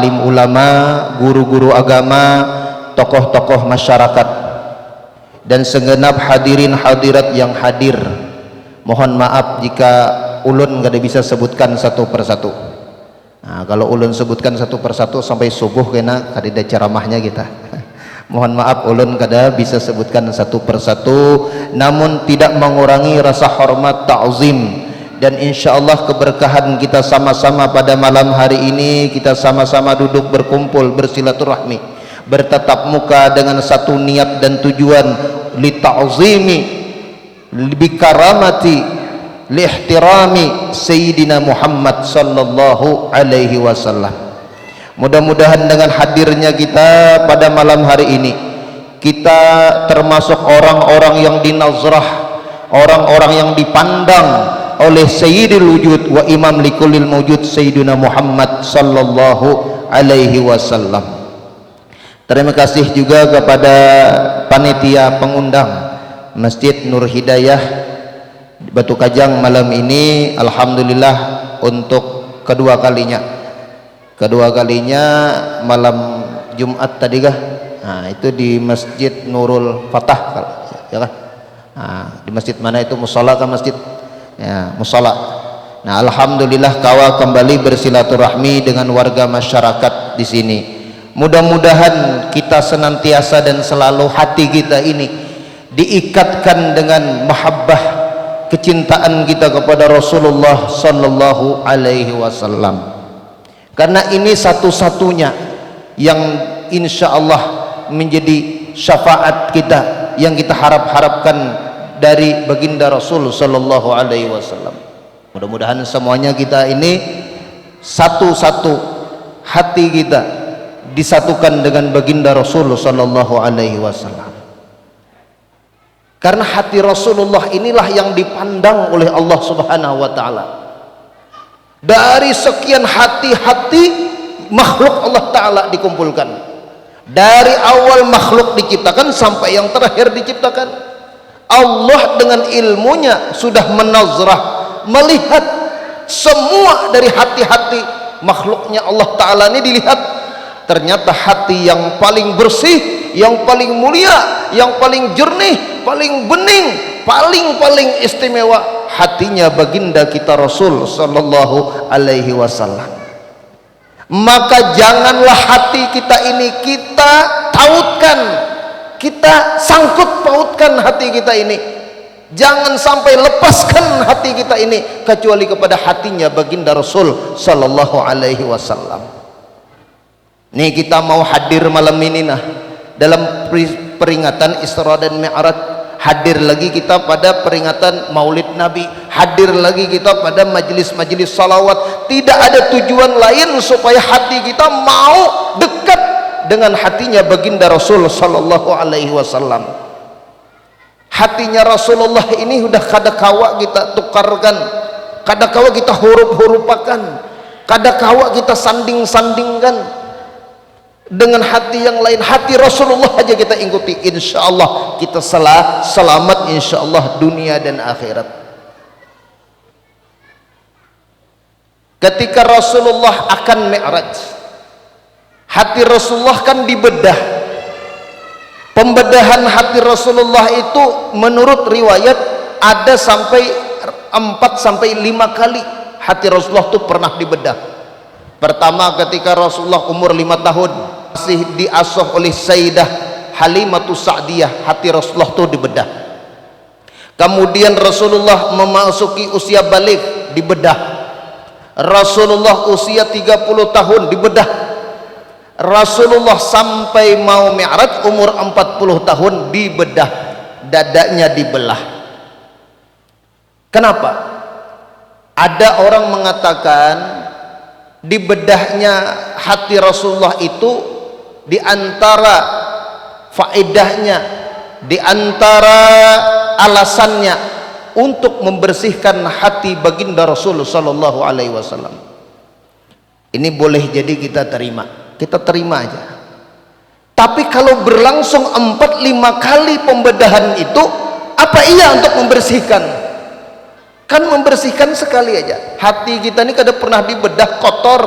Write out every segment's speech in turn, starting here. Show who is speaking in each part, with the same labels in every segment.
Speaker 1: alim ulama, guru-guru agama, tokoh-tokoh masyarakat, dan segenap hadirin hadirat yang hadir. Mohon maaf jika ulun gak bisa sebutkan satu persatu. Nah, kalau ulun sebutkan satu persatu sampai subuh kena kadida ceramahnya kita. Mohon maaf ulun kada bisa sebutkan satu persatu, namun tidak mengurangi rasa hormat ta'zim. Dan insyaallah keberkahan kita sama-sama pada malam hari ini, kita sama-sama duduk berkumpul bersilaturahmi, bertatap muka dengan satu niat dan tujuan li ta'zimi bi karamati li ihtirami sayyidina Muhammad sallallahu alaihi wasallam. Mudah-mudahan dengan hadirnya kita pada malam hari ini, kita termasuk orang-orang yang dinazrah, orang-orang yang dipandang oleh Sayyidul Wujud wa Imam Likulil Mawjud Sayyidina Muhammad sallallahu alaihi wasallam. Terima kasih juga kepada panitia pengundang Masjid Nur Hidayah Batu Kajang malam ini. Alhamdulillah untuk kedua kalinya malam Jumat tadi kah? Nah, itu di Masjid Nurul Fatah ya kan? Nah, di masjid mana itu, mushola kan masjid? Ya, mushola. Nah, alhamdulillah kawa kembali bersilaturahmi dengan warga masyarakat di sini. Mudah-mudahan kita senantiasa dan selalu hati kita ini diikatkan dengan mahabbah, kecintaan kita kepada Rasulullah sallallahu alaihi wasallam. Karena ini satu-satunya yang insyaallah menjadi syafaat kita yang kita harapkan dari baginda Rasul sallallahu alaihi wasallam. Mudah-mudahan semuanya kita ini satu-satu hati kita disatukan dengan baginda Rasul sallallahu alaihi wasallam. Karena hati Rasulullah inilah yang dipandang oleh Allah Subhanahu wa taala. Dari sekian hati-hati makhluk Allah taala dikumpulkan. Dari awal makhluk diciptakan sampai yang terakhir diciptakan, Allah dengan ilmunya sudah menazrah, melihat semua dari hati-hati makhluknya Allah Ta'ala ini dilihat. Ternyata hati yang paling bersih, yang paling mulia, yang paling jernih, paling bening, paling istimewa, hatinya baginda kita Rasul sallallahu alaihi wasallam. Maka janganlah hati kita ini kita tautkan, kita sangkut pautkan hati kita ini. Jangan sampai lepaskan hati kita ini kecuali kepada hatinya baginda Rasul sallallahu alaihi wasallam. Nih kita mau hadir malam ini dalam peringatan Isra dan Mi'raj. Hadir lagi kita pada peringatan Maulid Nabi, hadir lagi kita pada majelis-majelis salawat. Tidak ada tujuan lain supaya hati kita mau dekat dengan hatinya baginda Rasul sallallahu alaihi wasallam. Hatinya Rasulullah ini sudah kadakawa kita tukarkan, kadakawa kita huruf-hurupakan, kadakawa kita sanding-sandingkan dengan hati yang lain. Hati Rasulullah aja kita ikuti, insyaallah kita selamat insyaallah dunia dan akhirat. Ketika Rasulullah akan Mi'raj, hati Rasulullah kan dibedah. Pembedahan hati Rasulullah itu menurut riwayat ada sampai 4-5 kali hati Rasulullah itu pernah dibedah. Pertama ketika Rasulullah umur 5 tahun masih diasuh oleh Sayyidah Halimatus Sa'diyah, hati Rasulullah itu dibedah. Kemudian Rasulullah memasuki usia baligh, dibedah. Rasulullah usia 30 tahun, dibedah. Rasulullah sampai mau Mi'raj umur 40 tahun, dibedah, dadanya dibelah. Kenapa? Ada orang mengatakan dibedahnya hati Rasulullah itu diantara faedahnya, diantara alasannya untuk membersihkan hati baginda Rasul sallallahu alaihi wasallam. Ini boleh jadi kita terima aja. Tapi kalau berlangsung 4-5 kali pembedahan itu, apa iya untuk membersihkan? Kan membersihkan sekali aja. Hati kita ini kada pernah dibedah kotor,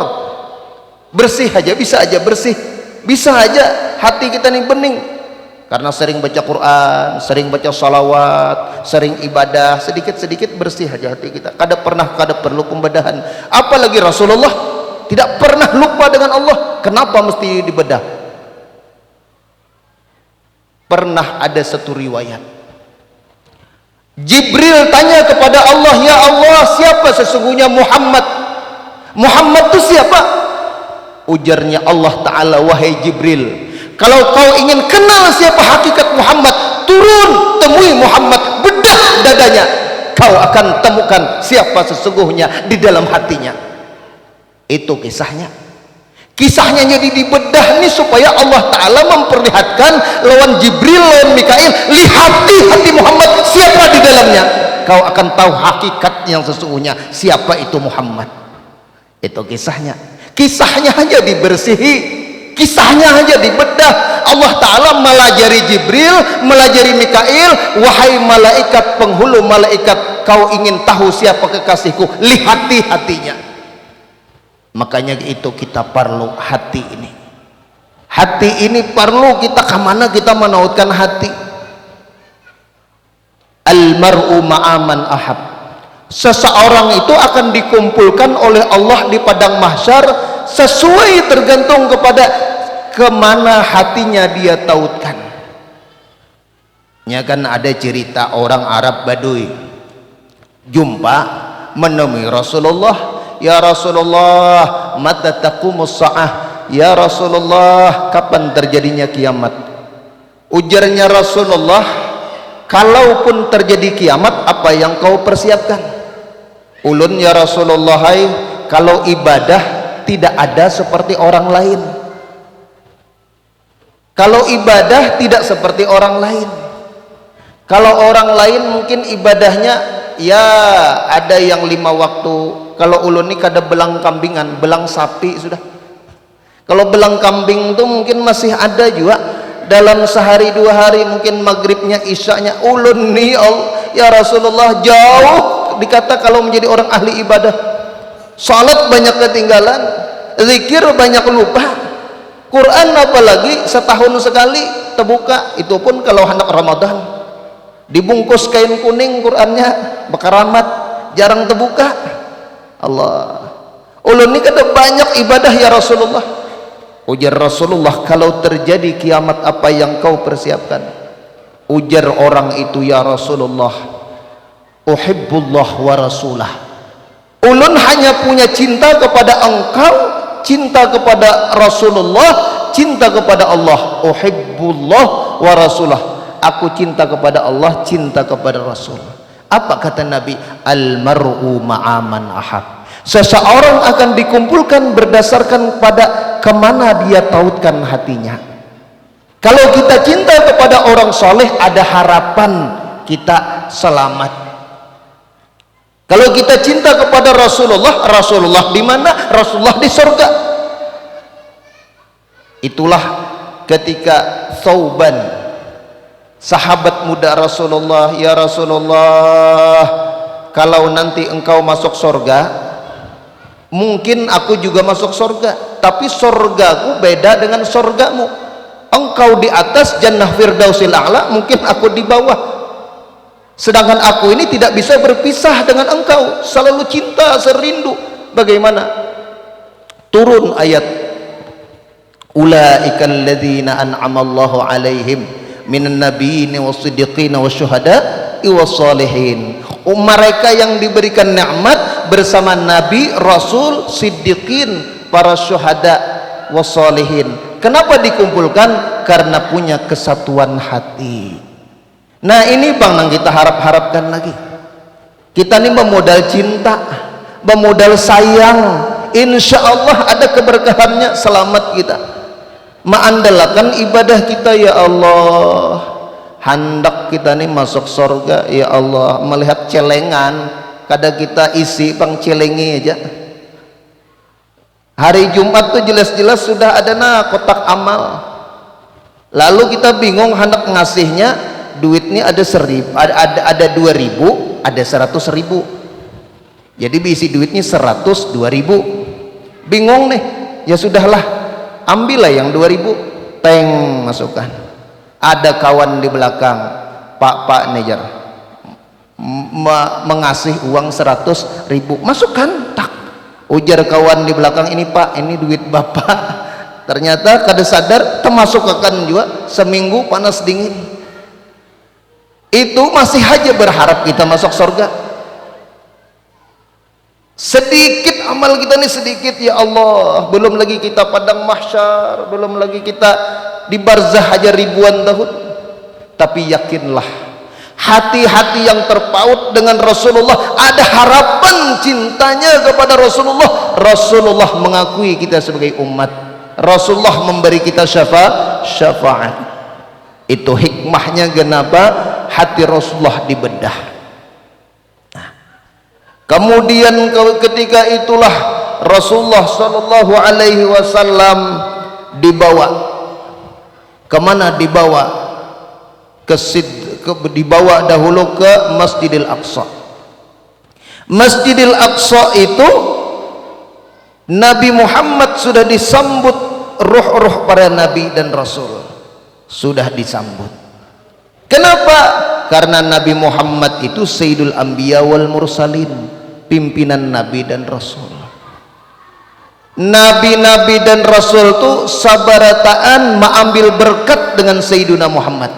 Speaker 1: bersih aja, bisa aja bersih, bisa aja hati kita nih bening karena sering baca Quran, sering baca salawat, sering ibadah, sedikit-sedikit bersih aja hati kita. Kada perlu pembedahan. Apalagi Rasulullah tidak pernah lupa dengan Allah. Kenapa mesti dibedah? Pernah ada satu riwayat, Jibril tanya kepada Allah, ya Allah, siapa sesungguhnya Muhammad? Muhammad itu siapa? Ujarnya Allah Ta'ala, wahai Jibril, kalau kau ingin kenal siapa hakikat Muhammad, turun temui Muhammad, bedah dadanya, kau akan temukan siapa sesungguhnya di dalam hatinya. Itu kisahnya. Kisahnya jadi dibedah nih supaya Allah Ta'ala memperlihatkan lawan Jibril, lawan Mikail, lihati hati Muhammad, siapa di dalamnya, kau akan tahu hakikat yang sesungguhnya siapa itu Muhammad. Itu kisahnya. Kisahnya hanya dibersihi, kisahnya hanya dibedah. Allah Ta'ala melajari Jibril, melajari Mikail, wahai malaikat penghulu malaikat, kau ingin tahu siapa kekasihku, lihati hatinya. Makanya itu kita perlu hati ini. Hati ini perlu kita, kemana kita menautkan hati. Almar'u ma'aman ahab. Seseorang itu akan dikumpulkan oleh Allah di padang mahsyar sesuai tergantung kepada kemana hatinya dia tautkan. Ya kan ada cerita orang Arab Baduy jumpa menemui Rasulullah. Ya Rasulullah, mata taqumus sa'ah? Ya Rasulullah, kapan terjadinya kiamat? Ujarnya Rasulullah, kalaupun terjadi kiamat, apa yang kau persiapkan? Ulun ya Rasulullah, hai, kalau ibadah tidak ada seperti orang lain. Kalau ibadah tidak seperti orang lain. Kalau orang lain mungkin ibadahnya ya ada yang 5 waktu. Kalau ulun ini kada belang kambingan, belang sapi sudah. Kalau belang kambing itu mungkin masih ada juga dalam sehari 2 hari, mungkin maghribnya isyanya. Ulun nih ya Rasulullah jauh dikata kalau menjadi orang ahli ibadah. Salat banyak ketinggalan, zikir banyak lupa, Quran apalagi setahun sekali terbuka, itu pun kalau hendak Ramadan dibungkus kain kuning Qurannya bekaramat, jarang terbuka. Allah, ulun ini kada banyak ibadah ya Rasulullah. Ujar Rasulullah, kalau terjadi kiamat apa yang kau persiapkan? Ujar orang itu, ya Rasulullah, uhibbullah wa rasulah. Ulun hanya punya cinta kepada engkau, cinta kepada Rasulullah, cinta kepada Allah. Uhibbullah wa rasulah, aku cinta kepada Allah, cinta kepada Rasul. Apa kata Nabi? Almar'u ma'aman ahab. Seseorang akan dikumpulkan berdasarkan pada kemana dia tautkan hatinya. Kalau kita cinta kepada orang soleh, ada harapan kita selamat. Kalau kita cinta kepada Rasulullah, Rasulullah di mana? Rasulullah di surga. Itulah ketika Thauban, sahabat muda Rasulullah, ya Rasulullah, kalau nanti engkau masuk surga, mungkin aku juga masuk surga, tapi surgaku beda dengan surgamu. Engkau di atas jannah firdausil a'la, mungkin aku di bawah. Sedangkan aku ini tidak bisa berpisah dengan engkau, selalu cinta, serindu. Bagaimana? Turun ayat, ulaika alladzina an'amallahu alaihim minan nabiyyin was-siddiqin wasyuhada'i was-shalihin. Mereka yang diberikan nikmat bersama nabi, rasul, siddiqin, para syuhada, wassalihin. Kenapa dikumpulkan? Karena punya kesatuan hati. Nah ini bang yang kita harapkan lagi. Kita ini memodal cinta, memodal sayang, insya Allah ada keberkahannya, selamat kita. Mengandalkan ibadah kita, ya Allah, hendak kita nih masuk surga, ya Allah. Melihat celengan, kadang kita isi bang celengi aja. Hari Jumat tuh jelas-jelas sudah ada kotak amal, lalu kita bingung hendak ngasihnya. Duitnya ada 1.000, ada 2.000, ada 100.000. Jadi diisi duitnya 100, 2.000. Bingung nih, ya sudahlah, ambillah yang 2000, teng, masukkan. Ada kawan di belakang, Pak Nejar mengasih uang 100.000, masukkan, tak. Ujar kawan di belakang, ini Pak, ini duit Bapak. Ternyata kada sadar termasukkan juga, seminggu panas dingin. Itu masih aja berharap kita masuk surga. Sedikit amal kita nih, sedikit, ya Allah. Belum lagi kita padang mahsyar, belum lagi kita di barzah aja ribuan tahun. Tapi yakinlah, hati-hati yang terpaut dengan Rasulullah ada harapan cintanya kepada Rasulullah. Rasulullah mengakui kita sebagai umat, Rasulullah memberi kita syafaat. Itu hikmahnya kenapa hati Rasulullah dibedah. Nah, kemudian ketika itulah Rasulullah sallallahu alaihi wasallam dibawa kemana? Dibawa dahulu ke Masjidil Aqsa. Masjidil Aqsa itu Nabi Muhammad sudah disambut, ruh-ruh para nabi dan rasul sudah disambut. Kenapa? Karena Nabi Muhammad itu Sayyidul Anbiya wal Mursalin, pimpinan nabi dan rasul. Nabi-nabi dan rasul itu sabarataan mengambil berkat dengan Sayyiduna Muhammad.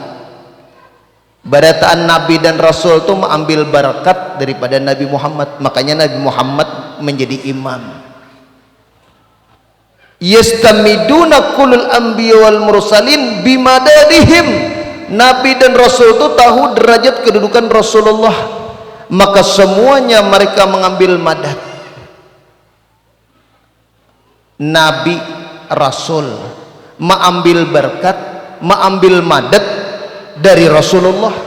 Speaker 1: Barataan nabi dan rasul itu mengambil berkat daripada Nabi Muhammad. Makanya Nabi Muhammad menjadi imam. Yastamiduna kulul anbiya wal mursalin bimadadihim. Nabi dan rasul itu tahu derajat kedudukan Rasulullah, maka semuanya mereka mengambil madad. Nabi, rasul mengambil berkat, mengambil madad dari Rasulullah.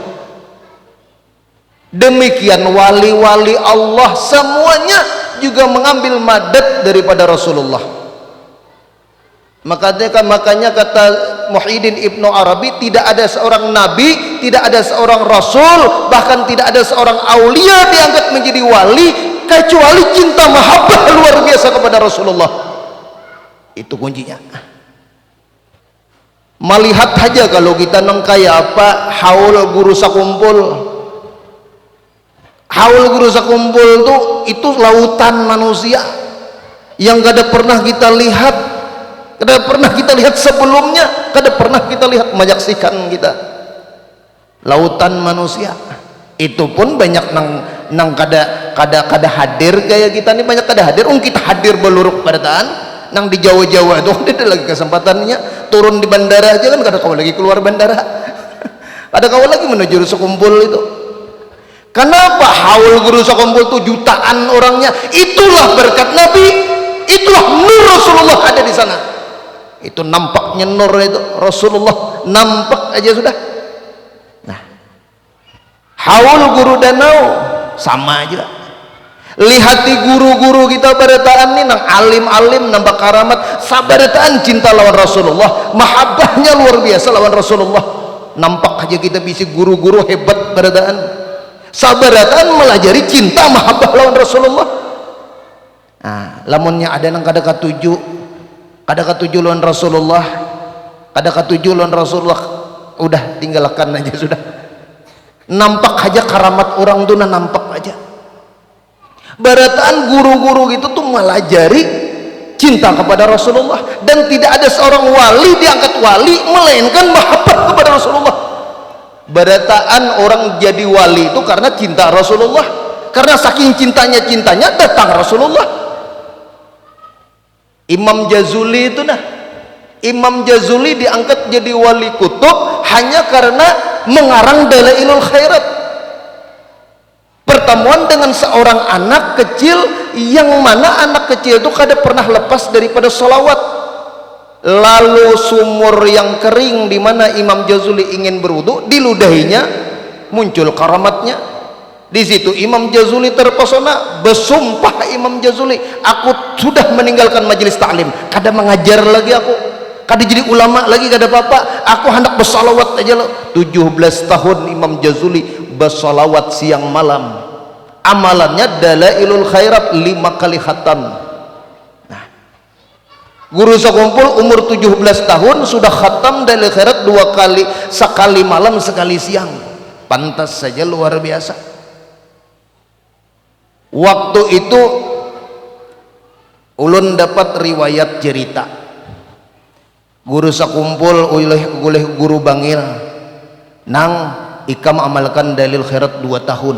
Speaker 1: Demikian wali-wali Allah semuanya juga mengambil madad daripada Rasulullah. Makanya kata Muhyiddin Ibnu Arabi, tidak ada seorang nabi, tidak ada seorang rasul, bahkan tidak ada seorang aulia diangkat menjadi wali kecuali cinta mahabbah luar biasa kepada Rasulullah. Itu kuncinya. Melihat aja kalau kita kayak apa, haul guru sakumpul. Haul guru sakumpul itu lautan manusia yang gak ada pernah kita lihat. Kada pernah kita lihat sebelumnya, kada pernah kita lihat, menyaksikan kita. Lautan manusia. Itu pun banyak nang kada hadir kayak kita nih, banyak kada hadir. Kita hadir beluruk barataan nang di Jawa-Jawa itu ada lagi kesempatannya turun di bandara aja kan kada kau lagi keluar bandara. Kada kau lagi menuju sekumpul itu. Kenapa haul guru sekumpul itu jutaan orangnya? Itulah berkat Nabi, itulah nur Rasulullah ada di sana. Itu nampaknya nur itu Rasulullah nampak aja sudah. Nah, haul guru danau sama aja. Lihati guru-guru kita barataan nih nang alim-alim nambah karamat, sabarataan cinta lawan Rasulullah, mahabbahnya luar biasa lawan Rasulullah. Nampak aja kita bisa guru-guru hebat barataan, sabarataan melajari cinta mahabbah lawan Rasulullah. Nah, lamunnya ada nang kada katuju lawan Rasulullah, kada katuju lawan Rasulullah, udah tinggalkan aja sudah. Nampak aja karamat orang tuh nampak aja. Barataan guru-guru gitu tuh melajari cinta kepada Rasulullah, dan tidak ada seorang wali diangkat wali melainkan mahabbah kepada Rasulullah. Barataan orang jadi wali itu karena cinta Rasulullah, karena saking cintanya datang Rasulullah. Imam Jazuli itu Imam Jazuli diangkat jadi wali kutub hanya karena mengarang Dalailul Khairat. Pertemuan dengan seorang anak kecil yang mana anak kecil itu kada pernah lepas daripada sholawat. Lalu sumur yang kering di mana Imam Jazuli ingin berwudu, diludahinya muncul karamatnya. Di situ Imam Jazuli terpesona, bersumpah Imam Jazuli, aku sudah meninggalkan majelis taklim, kada mengajar lagi aku, kada jadi ulama lagi, kada apa-apa, aku hendak bersalawat aja lo. 17 tahun Imam Jazuli bersalawat siang malam. Amalannya Dalailul Khairat 5 kali khatam. Nah, Guru sekumpul umur 17 tahun sudah khatam dalil khairat 2 kali, sekali malam sekali siang. Pantas saja luar biasa. Waktu itu ulun dapat riwayat cerita guru sekumpul oleh guru bangil, nang ikam amalkan dalil khairat 2 tahun.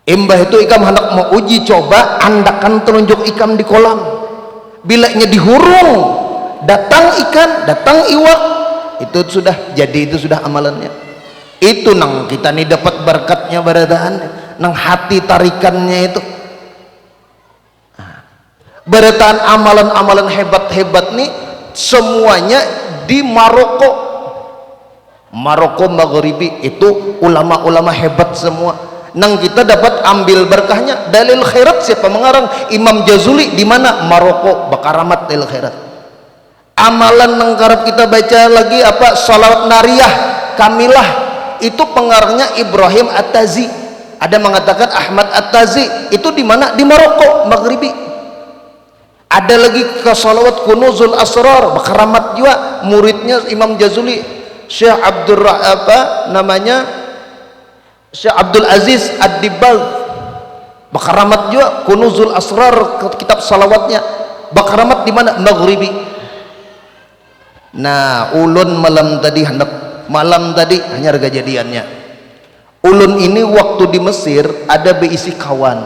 Speaker 1: Imbah itu ikam hendak mau uji coba, andakan telunjuk ikam di kolam. Bilanya dihurung, datang ikan, datang iwak, itu sudah jadi, itu sudah amalannya. Itu nang kita nih dapat berkatnya barataan, nang hati tarikannya itu. Barataan amalan-amalan hebat-hebat nih semuanya di Maroko. Maroko Maghribi itu ulama-ulama hebat semua. Nang kita dapat ambil berkahnya. Dalil khairat siapa mengarang? Imam Jazuli. Di mana? Maroko, Bakaramat dalil khairat. Amalan nang karep kita baca lagi apa? Salawat nariyah kamilah, itu pengarangnya Ibrahim At-Tazi. Ada mengatakan Ahmad At-Tazi. Itu di mana? Di Maroko Maghribi. Ada lagi ke salawat Kunuzul Asrar, Bakaramat juga, muridnya Imam Jazuli, Syekh Syekh Abdul Aziz Ad-Dibbal, Bakaramat juga, Kunuzul Asrar, kitab salawatnya. Bakaramat di mana? Maghribi. Nah, ulun malam tadi hanya kejadiannya. Ulun ini waktu di Mesir ada beisi kawan,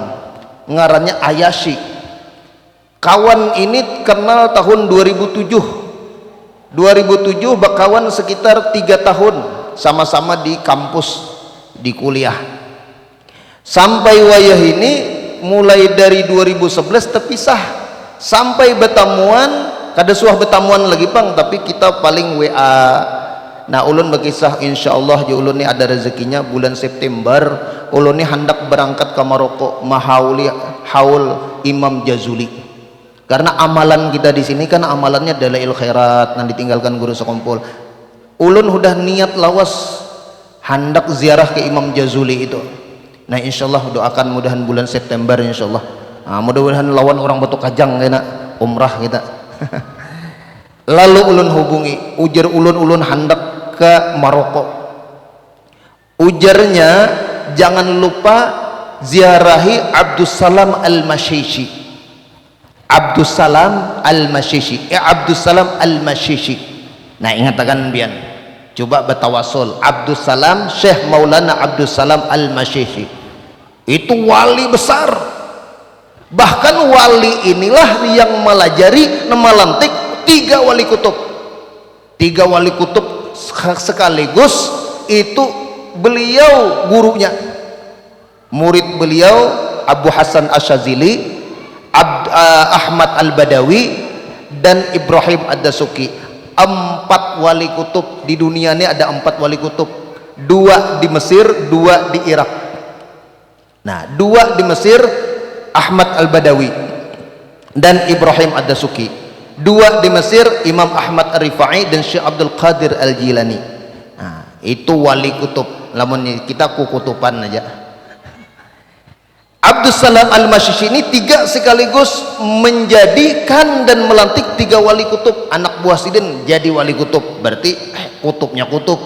Speaker 1: ngarannya Ayashi. Kawan ini kenal tahun 2007. Bakawan sekitar 3 tahun sama-sama di kampus, di kuliah. Sampai wayah ini mulai dari 2011 terpisah sampai betamuan, kada suah betamuan lagi bang, tapi kita paling WA. Nah, ulun berkisah insyaallah je ulun ni ada rezekinya bulan September ulun ni hendak berangkat ke Maroko haul Imam Jazuli. Karena amalan kita di sini kan amalannya dalail khairat yang ditinggalkan guru sekumpul. Ulun udah niat lawas hendak ziarah ke Imam Jazuli itu. Nah, insyaallah doakan mudahan bulan September insyaallah. Nah, mudah-mudahan lawan orang Batu Kajang kena umrah kita. Lalu ulun hubungi, ujar ulun hendak ke Maroko. Ujarnya jangan lupa ziarahi Abdus Salam Al-Mashishi. Abdus Salam Al-Mashishi. Abdus Salam Al-Mashishi. Nah, ingatakan bian. Coba bertawasul. Abdus Salam Syekh Maulana Abdus Salam Al-Mashishi. Itu wali besar. Bahkan wali inilah yang melajari, melantik 3 wali kutub. 3 wali kutub sekaligus itu beliau gurunya. Murid beliau Abu Hasan Asyazili, Ahmad Al-Badawi, dan Ibrahim Ad-Dasuki. 4 wali kutub di dunia ini, ada 4 wali kutub. 2 di Mesir, 2 di Irak. Nah, 2 di Mesir Ahmad Al-Badawi dan Ibrahim Ad-Dasuki. 2 di Mesir Imam Ahmad Ar-Rifai dan Syekh Abdul Qadir Al-Jilani. Nah, itu wali kutub. Lamun kita kukutupan aja. Abdus Salam Al-Mashishi ini 3 sekaligus menjadikan dan melantik 3 wali kutub. Anak buah sidin jadi wali kutub, berarti kutubnya kutub.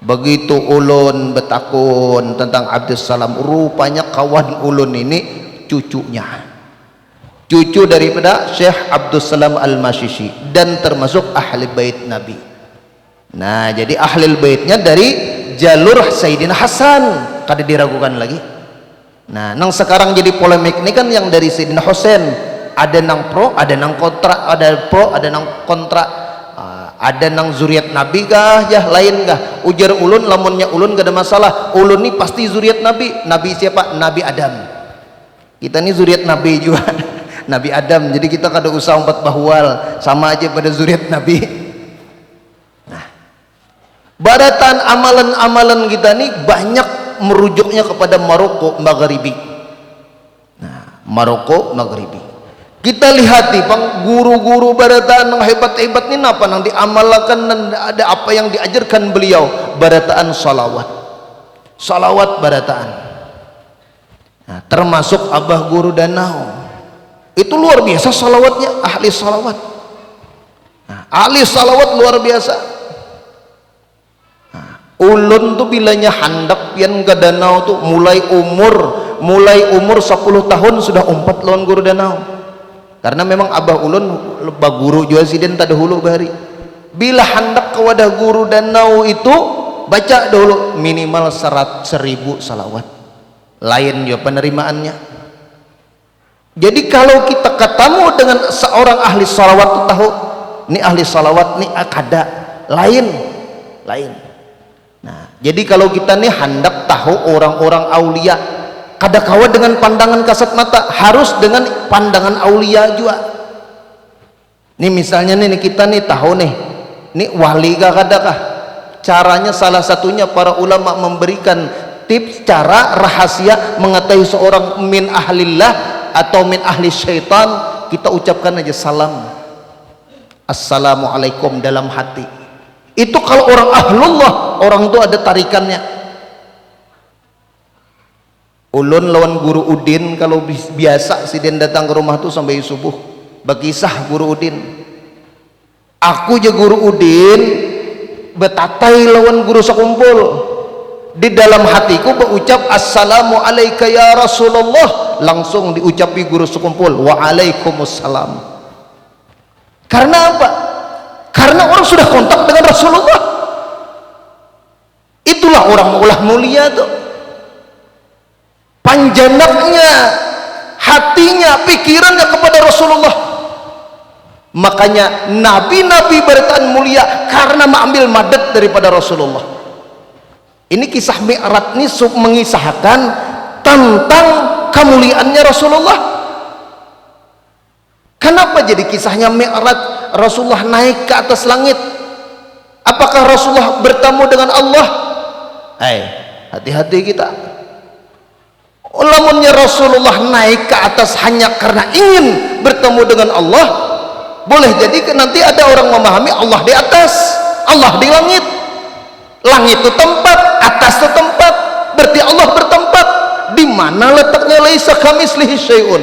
Speaker 1: Begitu ulun betakun tentang Abdus Salam, rupanya kawan ulun ini cucunya, cucu daripada Syekh Abdus Salam Al-Mashishi, dan termasuk ahli bait Nabi. Nah, jadi ahli baitnya dari jalur Sayyidina Hasan, kada diragukan lagi. Nah, nang sekarang jadi polemik ini kan yang dari Sayyidina Husain, ada nang pro, ada nang kontra, ada pro, ada nang kontra, ada nang zuriat Nabi kah, ya lain kah? Ujar ulun, lamunnya ulun gak ada masalah. Ulun nih pasti zuriat Nabi. Nabi siapa? Nabi Adam. Kita nih zuriat Nabi juga. Nabi Adam. Jadi kita kada usah umpat bahwal, sama aja pada zuriat Nabi. Nah, baratan amalan-amalan kita nih banyak merujuknya kepada Maroko Maghribi. Nah, Maroko Maghribi. Kita lihat nih bang, guru-guru barataan yang hebat-hebat ini apa yang diamalkan dan ada apa yang diajarkan beliau. Barataan salawat barataan. Nah, termasuk Abah Guru Danau. Itu luar biasa salawatnya, ahli salawat. Nah, ahli salawat luar biasa. Nah, ulun tuh bilanya handak pian ke danau tuh mulai umur 10 tahun sudah umpat lawan guru danau. Karena memang abah ulun baguru juga siden tada hulu bahari. Bila hendak ke wadah guru danau itu baca dulu minimal 100.000 salawat. Lain juga penerimaannya. Jadi kalau kita ketemu dengan seorang ahli salawat itu tahu ini ahli salawat ini kada lain. Nah, jadi kalau kita nih hendak tahu orang-orang aulia kada kawa dengan pandangan kasat mata, harus dengan pandangan aulia juga. Nih misalnya nih kita nih tahu nih wali kah kada kah? Caranya salah satunya para ulama memberikan tips cara rahasia mengetahui seorang min ahlillah atau min ahli syaitan. Kita ucapkan aja salam, assalamualaikum dalam hati. Itu kalau orang ahlullah, orang itu ada tarikannya. Ulun lawan guru Udin kalau biasa siden datang ke rumah tuh sampai subuh berkisah guru Udin. Aku je guru Udin betatai lawan guru sekumpul. Di dalam hatiku berucap assalamu alayka ya Rasulullah, langsung diucapi guru sekumpul waalaikumsalam. Karena apa? Karena orang sudah kontak dengan Rasulullah. Itulah orang ulah mulia tuh, panjanaknya hatinya, pikirannya kepada Rasulullah. Makanya nabi-nabi beritaan mulia karena mengambil madat daripada Rasulullah. Ini kisah Mi'raj ini mengisahkan tentang kemuliaannya Rasulullah. Kenapa jadi kisahnya Mi'raj? Rasulullah naik ke atas langit. Apakah Rasulullah bertemu dengan Allah? Hati-hati kita. Lamunnya Rasulullah naik ke atas hanya karena ingin bertemu dengan Allah, boleh jadi nanti ada orang memahami Allah di atas, Allah di langit. Langit itu tempat, atas itu tempat, berarti Allah bertempat. Di mana letaknya? Laisa kamitslihi syai'un.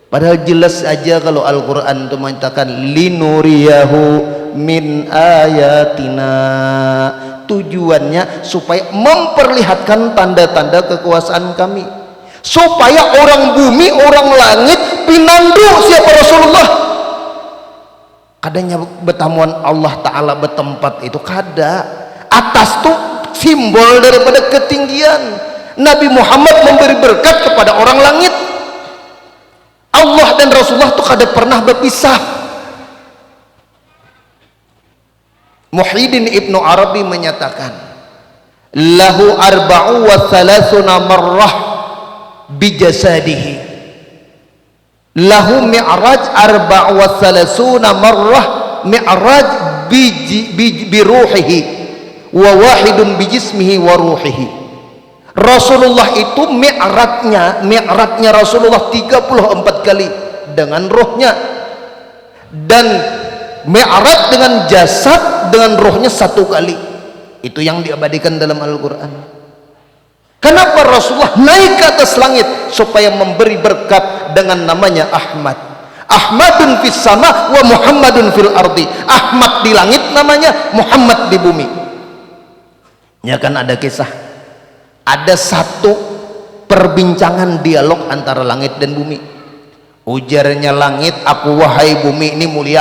Speaker 1: Padahal jelas aja kalau Al-Quran itu mengatakan linuriyahu min ayatina. Tujuannya supaya memperlihatkan tanda-tanda kekuasaan kami, supaya orang bumi, orang langit pinandu siapa Rasulullah. Kadanya betamuan Allah Ta'ala bertempat itu kada. Atas tuh simbol daripada ketinggian. Nabi Muhammad memberi berkat kepada orang langit. Allah dan Rasulullah tuh kada pernah berpisah. Muhyiddin Ibnu Arabi menyatakan lahu arba'u wa thalathuna marrah bijasadihi. Lahu mi'raj arba'u wa thalathuna marrah mi'raj biruhihi wa wahidun bijismihi wa ruhihi. Rasulullah itu mi'rajnya Rasulullah 34 kali dengan rohnya, dan mi'raj dengan jasad dengan rohnya 1 kali. Itu yang diabadikan dalam Al-Quran. Kenapa Rasulullah naik ke atas langit? Supaya memberi berkat dengan namanya Ahmad. Ahmadun fis sama wa Muhammadun fil ardi. Ahmad di langit namanya, Muhammad di bumi. Ya kan ada kisah, ada satu perbincangan dialog antara langit dan bumi. Ujarnya langit, aku wahai bumi ini mulia,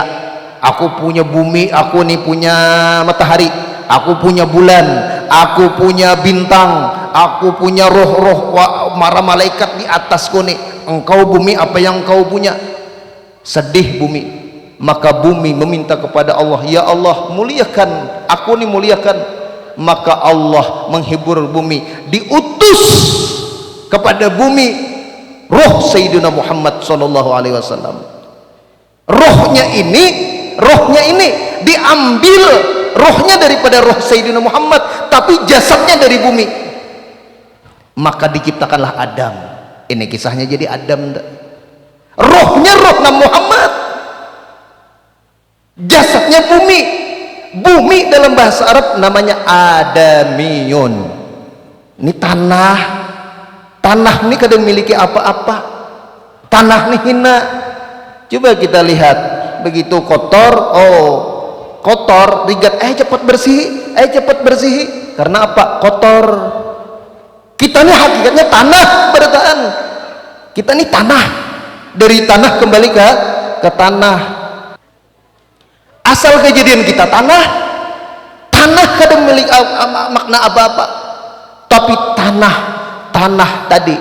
Speaker 1: aku punya bumi, aku ini punya matahari, aku punya bulan, aku punya bintang, aku punya roh-roh para malaikat di atasku nih. Engkau bumi apa yang engkau punya? Sedih bumi. Maka bumi meminta kepada Allah, ya Allah muliakan aku nih, muliakan. Maka Allah menghibur bumi, diutus kepada bumi roh Sayyidina Muhammad sallallahu alaihi wasallam. Rohnya ini diambil rohnya daripada roh Sayyidina Muhammad, tapi jasadnya dari bumi. Maka diciptakanlah Adam. Ini kisahnya jadi Adam. Rohnya roh Nabi Muhammad, jasadnya bumi. Bumi dalam bahasa Arab namanya Adamiyun. Ini tanah ini kadang memiliki apa-apa. tanah nih hina. Coba kita lihat, begitu kotor, oh kotor, rigat, cepat bersih, cepat bersih. Karena apa? Kotor. Kita nih hakikatnya tanah bertahan. Kita nih tanah, dari tanah kembali ke tanah. Asal kejadian kita tanah kadang milik makna apa-apa, tapi tanah tadi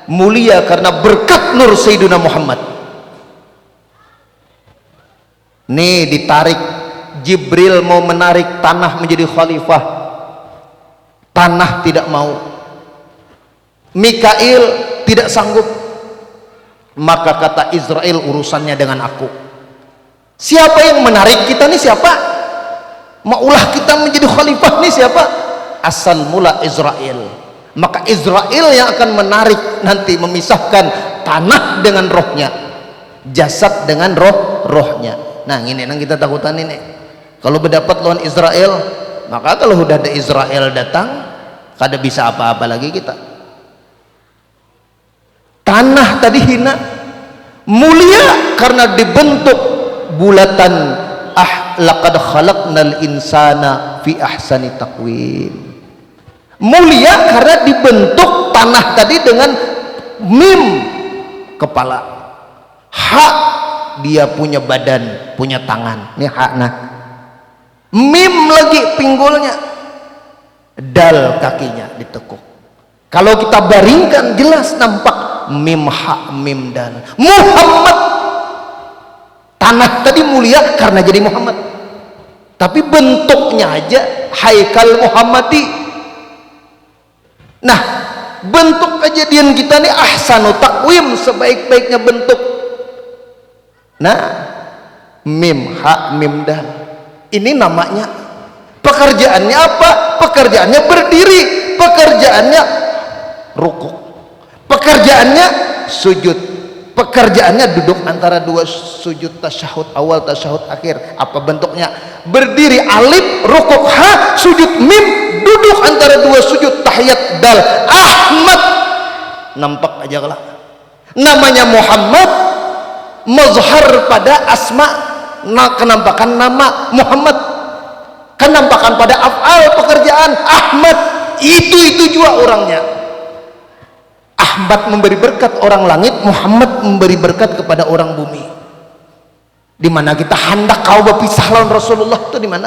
Speaker 1: mulia karena berkat nur Sayyidina Muhammad. Nih ditarik, Jibril mau menarik tanah menjadi khalifah, tanah tidak mau. Mikail tidak sanggup, maka kata Israel, urusannya dengan aku. Siapa yang menarik kita nih? Siapa? Maulah kita menjadi khalifah nih siapa? Asal mula Israel. Maka Israel yang akan menarik nanti, memisahkan tanah dengan rohnya, jasad dengan rohnya. Nah ini yang kita takutan ini. Kalau berdapat lawan Israel, maka kalau sudah ada Israel datang, kada bisa apa-apa lagi kita. Tanah tadi hina, mulia karena dibentuk bulatan. Laqad khalaqnal insana fi ahsani taqwim. Mulia karena dibentuk tanah tadi dengan mim kepala, ha dia punya badan, punya tangan, ini ha nah, mim lagi pinggulnya, dal kakinya ditekuk. Kalau kita baringkan jelas nampak mim ha mim dal. Muhammad, tanah tadi mulia karena jadi Muhammad, tapi bentuknya aja haikal Muhammadi. Nah bentuk kejadian kita nih ahsanu takwim, sebaik-baiknya bentuk. Nah mim ha mim dal ini namanya. Pekerjaannya apa? Pekerjaannya berdiri, pekerjaannya rukuk, pekerjaannya sujud, pekerjaannya duduk antara dua sujud, tasyahud awal, tasyahud akhir. Apa bentuknya? Berdiri alif, rukuk ha, sujud mim, duduk antara dua sujud, tahiyat dal. Ahmad, nampak aja lah namanya Muhammad, mazhar pada asma, kenampakan nama Muhammad, kenampakan pada af'al pekerjaan Ahmad. Itu juga orangnya. Ahmad memberi berkat orang langit, Muhammad memberi berkat kepada orang bumi. Di mana kita hendak kau berpisah lawan Rasulullah itu di mana?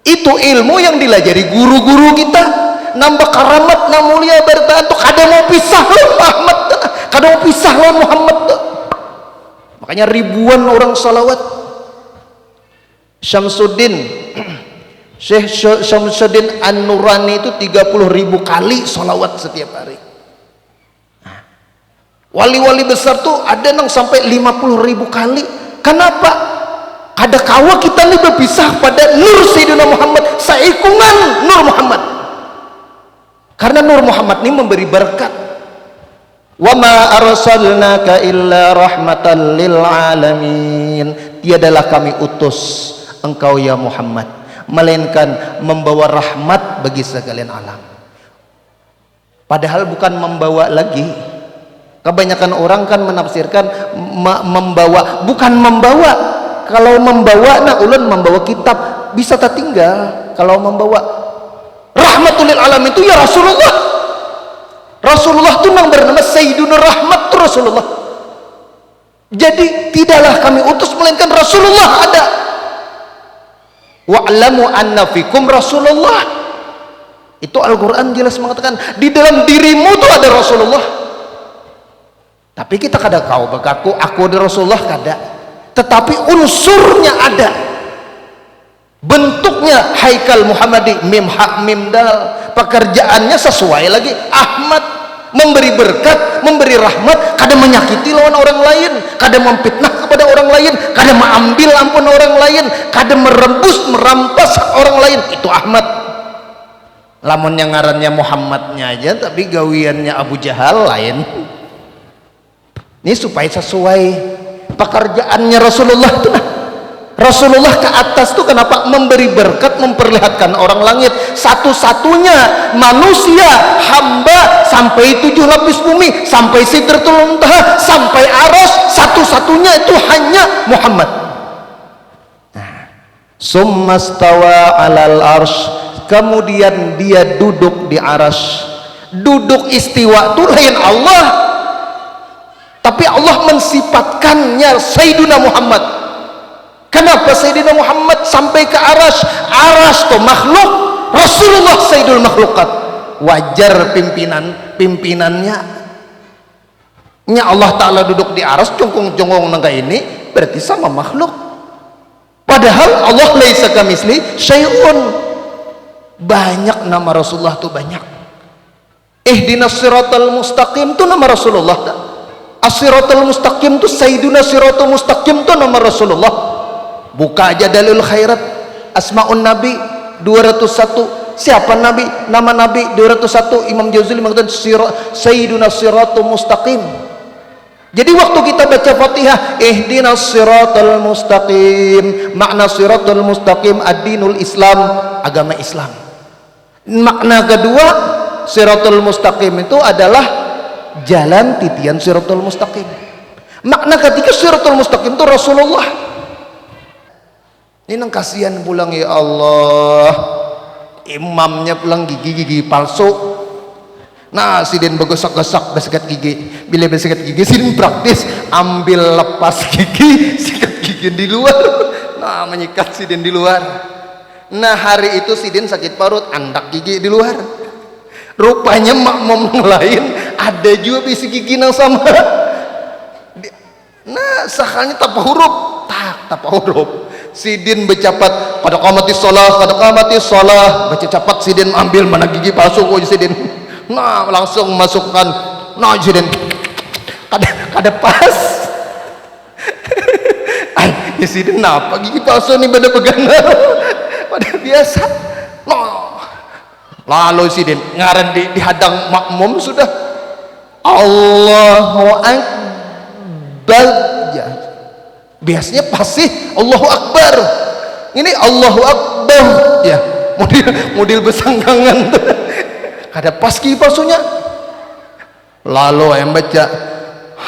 Speaker 1: Itu ilmu yang dilajari guru-guru kita, nambah karamat, na mulia bertahan tuh. Kada mau pisah lawan Ahmad, kada mau pisah lawan Muhammad tuh. Makanya ribuan orang salawat. Syamsuddin, Syekh Syamsuddin An-Nurani itu 30.000 kali salawat setiap hari. Wali-wali besar tuh ada yang sampai 50.000 kali. Kenapa? Kada kawa kita nih berpisah pada nur Sayyidina Muhammad, saikungan nur Muhammad. Karena nur Muhammad ini memberi berkat. Wa ma arsalnaka illa rahmatan lil alamin. Tiadalah kami utus engkau ya Muhammad melainkan membawa rahmat bagi sekalian alam. Padahal bukan membawa lagi. Kebanyakan orang kan menafsirkan membawa, bukan membawa. Kalau membawa, nah ulun membawa kitab bisa tertinggal. Kalau membawa rahmatul lil alamin itu ya Rasulullah. Rasulullah itu yang bernama Sayyiduna Rahmat Rasulullah. Jadi tidaklah kami utus melainkan Rasulullah ada. Wa'lamu anna fikum Rasulullah. Itu Al-Quran jelas mengatakan di dalam dirimu itu ada Rasulullah. Tapi kita kada kau berkaku aku ada Rasulullah, kada. Tetapi unsurnya ada, bentuknya haikal Muhammadi, mim hak mim dal. Pekerjaannya sesuai lagi Ahmad, memberi berkat, memberi rahmat, kada menyakiti lawan orang lain, kada memfitnah kepada orang lain, kada mengambil ampun orang lain, kada merebus merampas orang lain. Itu Ahmad. Lamun yang ngarannya Muhammadnya aja tapi gawiannya Abu Jahal lain. Ini supaya sesuai pekerjaannya Rasulullah itu. Rasulullah ke atas tuh kenapa? Memberi berkat, memperlihatkan orang langit. Satu-satunya manusia hamba sampai 7 lapis bumi, sampai Sidratul Muntaha, sampai Arsy, satu-satunya itu hanya Muhammad. Summa stawa 'alal arsy, kemudian dia duduk di Arsy. Duduk istiwa itu lain Allah, tapi Allah mensifatkannya Sayyidina Muhammad. Kenapa Sayyidina Muhammad sampai ke Arsy? Arsy itu makhluk, Rasulullah Sayyidul Makhlukat. Wajar pimpinannya. Nya Allah Ta'ala duduk di Arsy, cungkung-cungkung nangka ini, berarti sama makhluk. Padahal Allah laisa kamisli syai'un. Banyak nama Rasulullah tuh banyak. Ihdinas siratal mustaqim itu nama Rasulullah. As-siratal mustaqim itu Sayyiduna siratal mustaqim itu nama Rasulullah. Buka aja Dalil Khairat, Asmaun Nabi 201. Siapa Nabi? Nama Nabi 201. Imam Jazuli mengatakan Sayyiduna siratal mustaqim. Jadi waktu kita baca Fatihah, ihdinas siratal mustaqim, makna siratal mustaqim ad-dinul Islam, agama Islam. Makna kedua, siratal mustaqim itu adalah jalan titian siratal mustaqim. Makna ketiga, siratal mustaqim itu Rasulullah. Ini nang kasihan pulang, ya Allah, imamnya pulang gigi palsu. Nah, sidin begosak-gosak besikat gigi. Bila besikat gigi sidin praktis ambil lepas gigi, sikat gigi di luar. Nah, menyikat sidin di luar. Nah, hari itu sidin sakit parut, andak gigi di luar. Rupanya makmum lain ada juga bisi gigi yang sama. Nah, sakalnya tanpa huruf, tanpa huruf. Sidin bercapat kada qamatis shalah, baca cepat sidin ambil mana gigi palsu kok sidin. Nah, langsung masukkan. Nah, sidin kada pas. Ay, sidin napa gigi palsu nih pada begana. Pada biasa. Nah, lalu sidin ngaran dihadang makmum sudah Allahu Akbar. Ya, biasanya pasti Allahu Akbar, ini Allahu Akbar ya, model besanggangan ada paski palsunya. Lalu yang baca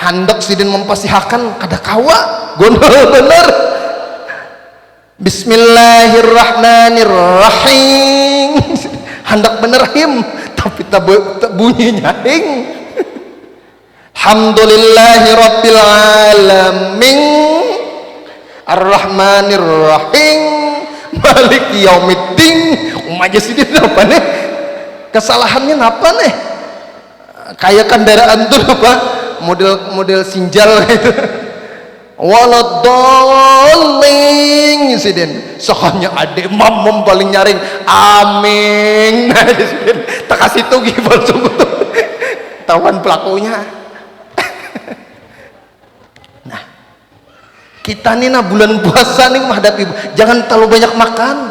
Speaker 1: hendak sidin mempasihakan kada kawa gondol bener. Bismillahirrahmanirrahim, hendak bener him tapi tak bunyinya hing. Alhamdulillahi rabbil alamin, Ar-Rahmanir-Rahim, Maliki Yaumiddin. Umaja sidin apa nih? Kesalahannya apa nih? Kayak kendaraan tuh apa? Model sinjal gitu. Waladhalin sidin. Soalnya ada mamam paling nyaring. Amin. Nah, sidin tak kasih tuh gibal sungguh tuh. Tawan pelakunya. Kita nih nah bulan puasa nih menghadapi, jangan terlalu banyak makan.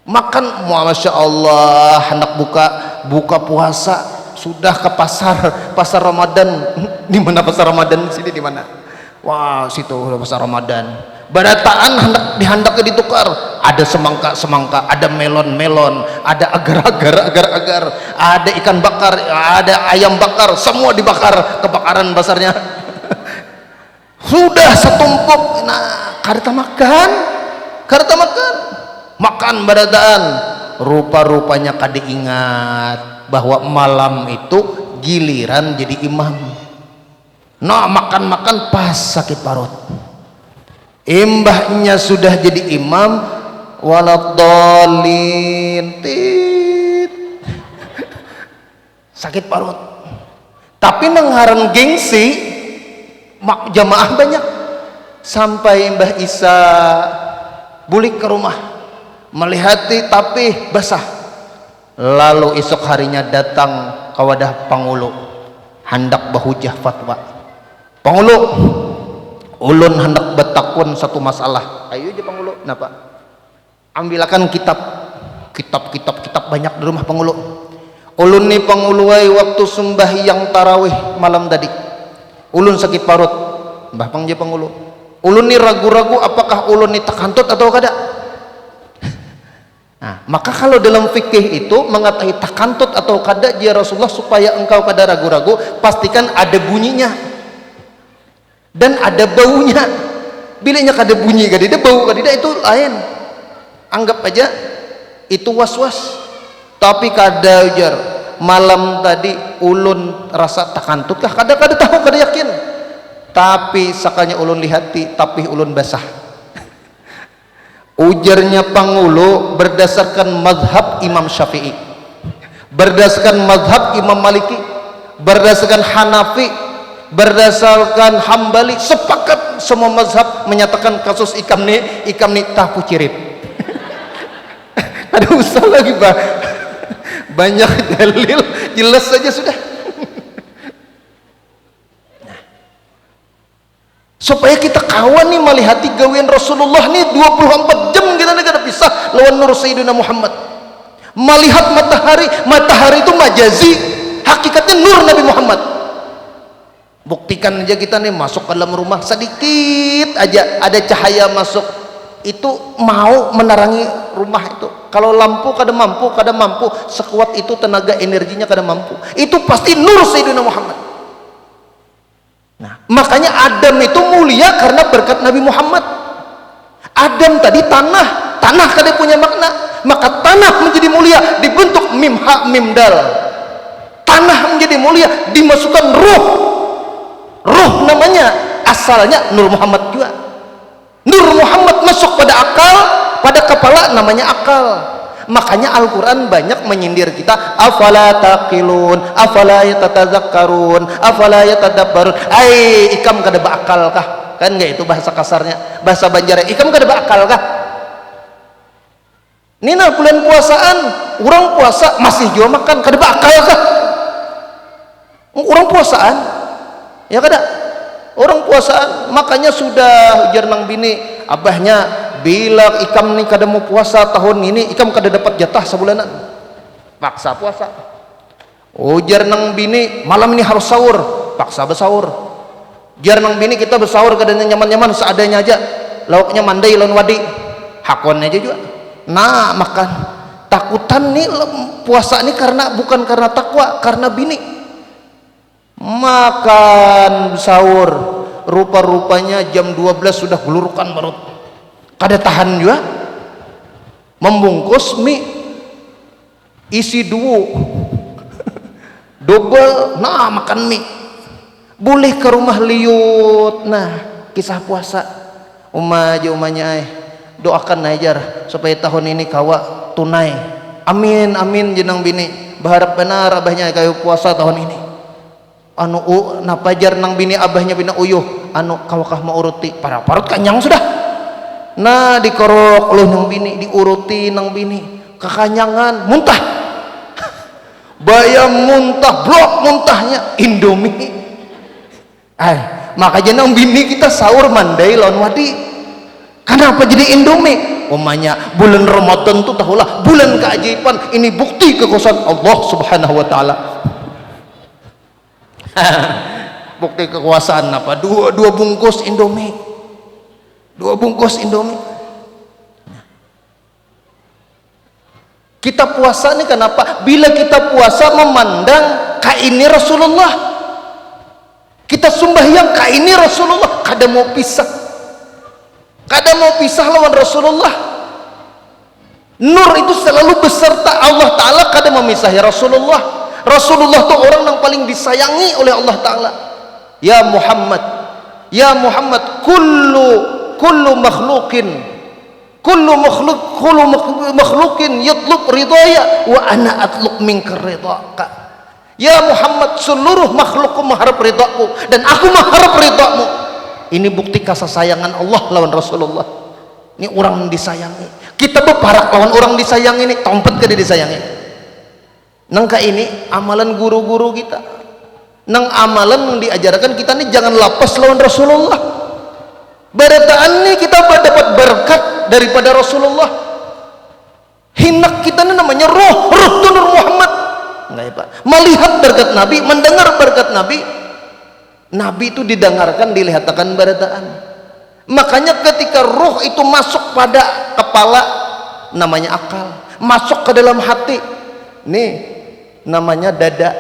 Speaker 1: Masya Allah, hendak buka puasa sudah ke pasar Ramadan. Di mana pasar Ramadan sini di mana? Wah, situ pasar Ramadan. Barataan hendak ditukar. Ada semangka, ada melon, ada agar, ada ikan bakar, ada ayam bakar, semua dibakar, kebakaran pasarnya. Sudah setumpuk. Nah, kareta makan barataan. Rupa-rupanya kada ingat bahwa malam itu giliran jadi imam. Nah, makan pas sakit parut. Imbahnya sudah jadi imam, waladhalin, sakit parut. Tapi nengharan gengsi, jamaah banyak, sampai Mbah Isa bulik ke rumah melihati tapi basah. Lalu esok harinya datang ke wadah Pangulu, hendak bahujah fatwa. Pangulu, ulun hendak betakun satu masalah. Ayo aja Pangulu, kenapa? Ambilakan kitab banyak di rumah Pangulu. Ulun nih Panguluai waktu sembahyang tarawih malam tadi. Ulun sakit parut, Mbah Pangje Pangulu. Ulun ni ragu-ragu apakah ulun ni takantut atau kada. Nah, maka kalau dalam fikih itu mengetahui takantut atau kada ya Rasulullah, supaya engkau kada ragu-ragu, pastikan ada bunyinya dan ada baunya. Bilanya kada bunyi kada bau kada itu lain, anggap aja itu was-was. Tapi kada ujar malam tadi ulun rasa takantut kah, kada tahu kada yakin, tapi sakanya ulun lihati tapi ulun basah. Ujarnya Pangulu berdasarkan mazhab Imam Syafi'i, berdasarkan mazhab Imam Maliki, berdasarkan Hanafi, berdasarkan Hambali, sepakat semua mazhab menyatakan kasus ikam ni tahu cirip. Ada usah lagi bah, banyak dalil, jelas saja sudah. Supaya kita kawan nih melihati gawian Rasulullah nih 24 jam kita negara pisah lawan nur Sayyidina Muhammad. Melihat matahari itu majazi, hakikatnya nur Nabi Muhammad. Buktikan aja kita nih masuk ke dalam rumah, sedikit aja ada cahaya masuk, itu mau menerangi rumah itu. Kalau lampu kada mampu, sekuat itu tenaga energinya kada mampu, itu pasti nur Sayyidina Muhammad. Nah, makanya Adam itu mulia karena berkat Nabi Muhammad. Adam tadi tanah kada punya makna, maka tanah menjadi mulia dibentuk mim ha mim dal. Tanah menjadi mulia dimasukkan ruh namanya, asalnya Nur Muhammad juga. Nur Muhammad masuk pada akal, pada kepala namanya akal. Makanya Al-Quran banyak menyindir kita, afala taqilun, afala yatatadzakkarun, afala yatadabbarun. Ai ikam kada beakal kah? Kan enggak, itu bahasa kasarnya, bahasa Banjar. Ikam kada beakal kah? Nina bulan puasaan, orang puasa masih jual makan, kada beakal kah? Orang puasaan ya kada, orang puasaan. Makanya sudah ujar nang bini abahnya, bila ikam nih kada mau puasa tahun ini, ikam kada dapat jatah sebulanan, paksa puasa. Ujar nang bini malam ini harus sahur, paksa bersaur. Jar nang bini kita bersaur kada nyaman-nyaman, seadanya aja, lauknya mandai lawan wadi, hakonnya aja juga. Nah, makan takutan nih puasa nih karena bukan karena takwa, karena bini. Makan sahur, rupa-rupanya jam 12 sudah gelurukan perut, kada tahan juga. Membungkus mie isi double, nah makan mie. Boleh ke rumah liut. Nah, kisah puasa umanya doakan ajar supaya tahun ini kawa tunai. Amin amin jenang bini, berharap benar abahnya kayu puasa tahun ini. Anu napajar nang bini abahnya bina uyuh, anu kawakah mau uruti parut kanyang sudah. Nah, dikorok oleh nang bini, diuruti nang bini, kekanyangan, muntah. Bayam muntah, blok muntahnya Indomie. Maka jenang bini kita sahur mandai lawan wadi. Kenapa jadi Indomie? Umanya bulan Ramadan tuh tahulah bulan keajaiban, ini bukti kekuasaan Allah Subhanahu wa taala. Bukti kekuasaan apa? Dua bungkus Indomie. Kita puasa nih kenapa? Bila kita puasa memandang kaini Rasulullah, kita sembahyang kaini Rasulullah, kada mau pisah lawan Rasulullah. Nur itu selalu beserta Allah Ta'ala, kada memisahi Rasulullah. Rasulullah itu orang yang paling disayangi oleh Allah Ta'ala. Ya Muhammad, kullu makhluqin yatlub ridaya wa ana atlub minka ridaka. Ya Muhammad, seluruh makhlukku mengharap ridaku dan aku mengharap ridamu. Ini bukti kasih sayangan Allah lawan Rasulullah. Ini orang disayangi. Kita berparak lawan orang disayangi ini, tompet ke dia disayangi. Nangka ini amalan guru-guru kita, nang amalan yang diajarkan kita nih jangan lapas lawan Rasulullah. Barataan nih kita dapat berkat daripada Rasulullah. Hinak kita ini namanya roh itu Nur Muhammad. Enggak ya Pak? Melihat berkat Nabi, mendengar berkat Nabi. Nabi itu didengarkan, dilihatkan barataan. Makanya ketika ruh itu masuk pada kepala namanya akal, masuk ke dalam hati nih namanya dada.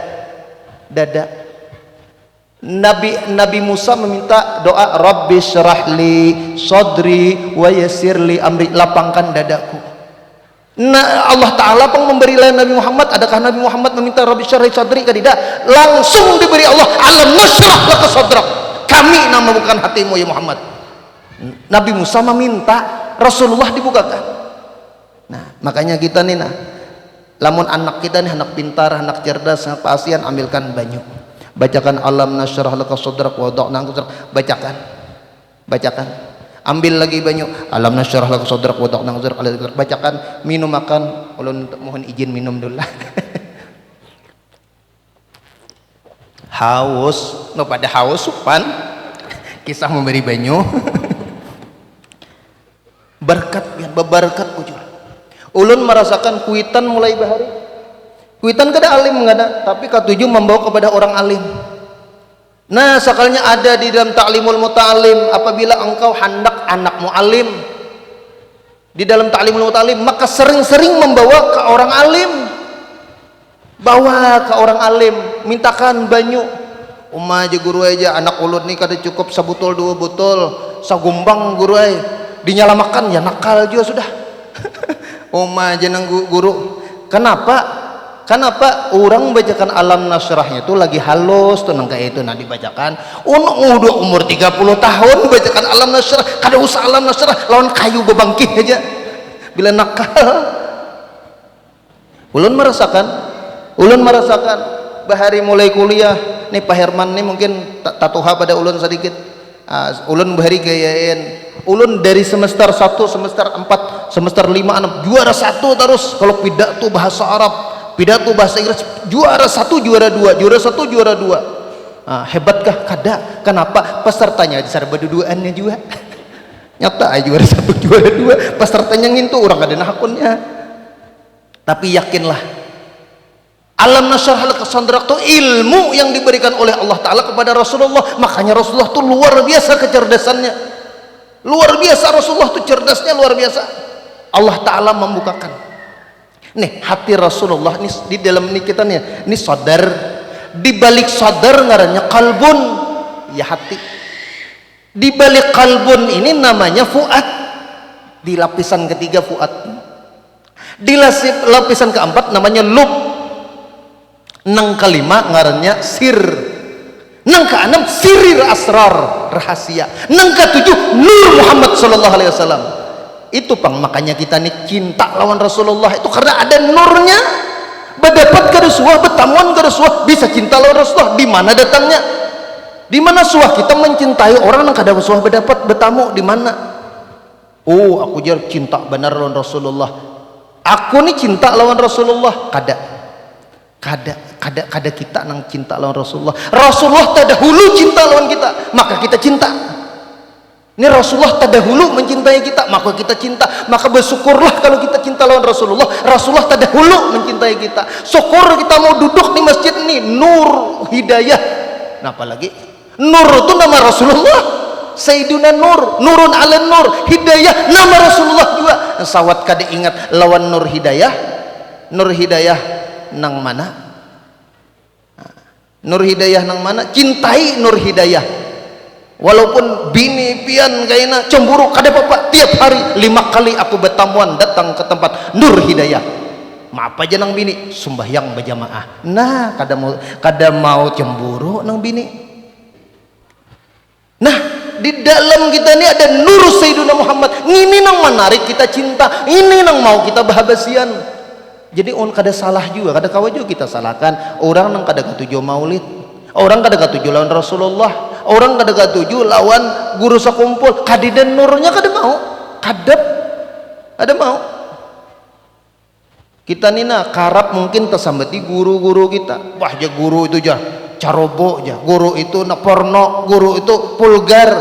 Speaker 1: Nabi Musa meminta doa, Rabbi syrahli sadri wa yassirli amri, lapangkan dadaku. Nah, Allah Ta'ala pun memberi lain Nabi Muhammad. Adakah Nabi Muhammad meminta Rabbi syrahli sadri? Tidak, langsung diberi Allah, alam nasrah laka sadrak, kami bukan hatimu ya Muhammad. Nabi Musa meminta, Rasulullah dibukakan. Nah makanya kita nih lamun anak kita nih anak pintar, anak cerdas, anak pasian, ambilkan banyu, bacakan alam nasrah laka sadrak wa wada'na anka, bacakan, ambil lagi banyu, alam nasrah laka sadrak wa wada'na anka, bacakan, minum, makan. Ulun mohon izin minum dulu lah. Haus, pada haus supan kisah memberi banyu. Berberkat ujur. Ulun merasakan kuitan mulai bahari. Kuitan kada alim ngada, tapi katuju membawa kepada orang alim. Nah, sakalnya ada di dalam ta'limul muta'alim, apabila engkau hendak anakmu alim di dalam ta'limul muta'alim, maka sering-sering membawa ke orang alim. Bawa ke orang alim, mintakan banyu. Umma aja guru aja, anak ulun nih kada cukup sabutol 2 botol, sagumbang guru ay. Dinyalamakan ya nakal juga sudah. Umma aja nang guru. Kenapa orang bacakan alam nasrahnya itu lagi halus tuh nang kayak itu dibacakan. Udah umur 30 tahun bacakan alam nasrah, kada usah alam nasrah, lawan kayu bebangkit aja. Bila nakal. Ulun merasakan bahari mulai kuliah nih Pak Herman nih mungkin tatuha pada ulun sedikit. Ulun bahari gayain. Ulun dari semester 1, semester 4, semester 5, 6 juara 1 terus. Kalau pidato bahasa Arab, pidato bahasa Inggris juara 1, juara 2, juara 1, juara 2. Hebatkah? Kada. Kenapa? Pesertanya disar berduduannya juga. Nyata juara 1, juara 2, pesertanya ngintu orang kada hakunnya. Tapi yakinlah, alam nasrah laka sadrak itu ilmu yang diberikan oleh Allah Ta'ala kepada Rasulullah. Makanya Rasulullah itu luar biasa kecerdasannya, luar biasa. Rasulullah itu cerdasnya luar biasa. Allah Ta'ala membukakan nih hati Rasulullah nih, di dalam ini kita nih, ini sadar, di balik sadar ngarannya kalbun, ya hati. Di balik kalbun ini namanya fuad. Di lapisan ketiga fuad, di lapisan keempat namanya lub, nang kelima ngarannya sir, nang keenam sirir asrar, rahasia, nang ketujuh nur Muhammad sallallahu alaihi wasallam. Itu makanya kita nih cinta lawan Rasulullah itu karena ada nurnya. Berdapat ke Rasulullah, bertamuan ke Rasulullah, bisa cinta lawan Rasulullah. Di mana datangnya? Di mana suah kita mencintai orang yang kada suah berdapat bertamu di mana? Oh, aku jar cinta benar lawan Rasulullah. Aku nih cinta lawan Rasulullah. Kada kita nang cinta lawan Rasulullah. Rasulullah terdahulu cinta lawan kita, maka kita cinta. Ini Rasulullah terdahulu mencintai kita, maka kita cinta. Maka bersyukurlah kalau kita cinta lawan Rasulullah. Rasulullah terdahulu mencintai kita. Syukur kita mau duduk di masjid ini, nur hidayah. Nah, apalagi nur itu nama Rasulullah. Sayyiduna Nur, nurun ala nur, hidayah nama Rasulullah juga. Sawat kada ingat lawan nur hidayah. Nur hidayah nang mana? Nur hidayah nang mana? Cintai nur hidayah. Walaupun bini pian kayaknya cemburu kada apa-apa. Tiap hari 5 kali aku bertamuan datang ke tempat nur hidayah. Maaf aja nang bini sembahyang berjamaah. Nah, kada mau cemburu nang bini. Nah, di dalam kita ini ada nur Sayyidina Muhammad. Ini nang menarik kita cinta, ini nang mau kita bahabasian. Jadi kada salah juga, kada kawa juga kita salahkan orang nang kada katuju maulid, orang kada katuju lawan Rasulullah, orang kada katuju lawan guru sakumpul. Kadidan nurnya kada mau, ada mau. Kita nina karap mungkin tersambati guru-guru kita. Wah, ya guru itu jah carobo jah, guru itu nak porno, guru itu vulgar.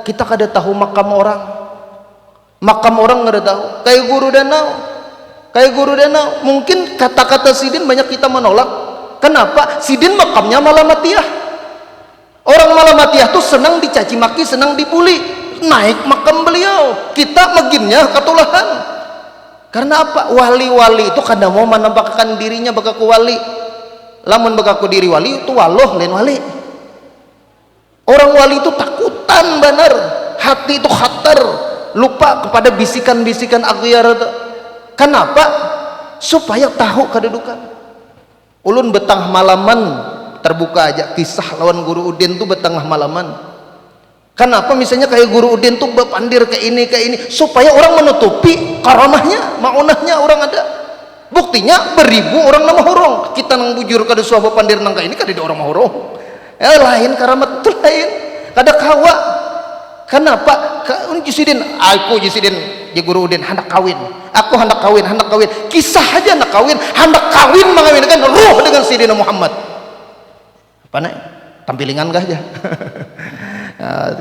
Speaker 1: Kita kada tahu makam orang kada tahu. Kayak guru danau, mungkin kata-kata sidin banyak kita menolak. Kenapa? Sidin makamnya Malamatiyah. Orang Malamatiyah tuh senang dicaci maki, senang dibully. naik makam beliau, kita meginnya katulahan. Karena apa? Wali-wali itu kada mau menampakkan dirinya bakaku wali. Lamun bakaku diri wali itu waloh lain wali. Orang wali itu takutan benar, hati itu khatar, lupa kepada bisikan-bisikan aghyar itu. Kenapa? Supaya tahu kedudukan. Ulun betengah malaman terbuka aja kisah lawan Guru Udin tuh betengah malaman. Kenapa misalnya kayak Guru Udin tuh berpandir ke ini supaya orang menutupi karamahnya, maunahnya orang ada. Buktinya beribu orang nama hurung. Kita nang bujur kada suah pandir nang ka ini kada orang mah hurung. Lain karamat itu lain. Kada kawa. Kenapa? Jisidin, aku Jisidin di Guru Udin hendak kawin. Aku hendak kawin. Kisah aja hendak kawin, hendak kawin mengawinkan ruh dengan Sayyidina Muhammad. Apa nih? Tampilingan gak aja?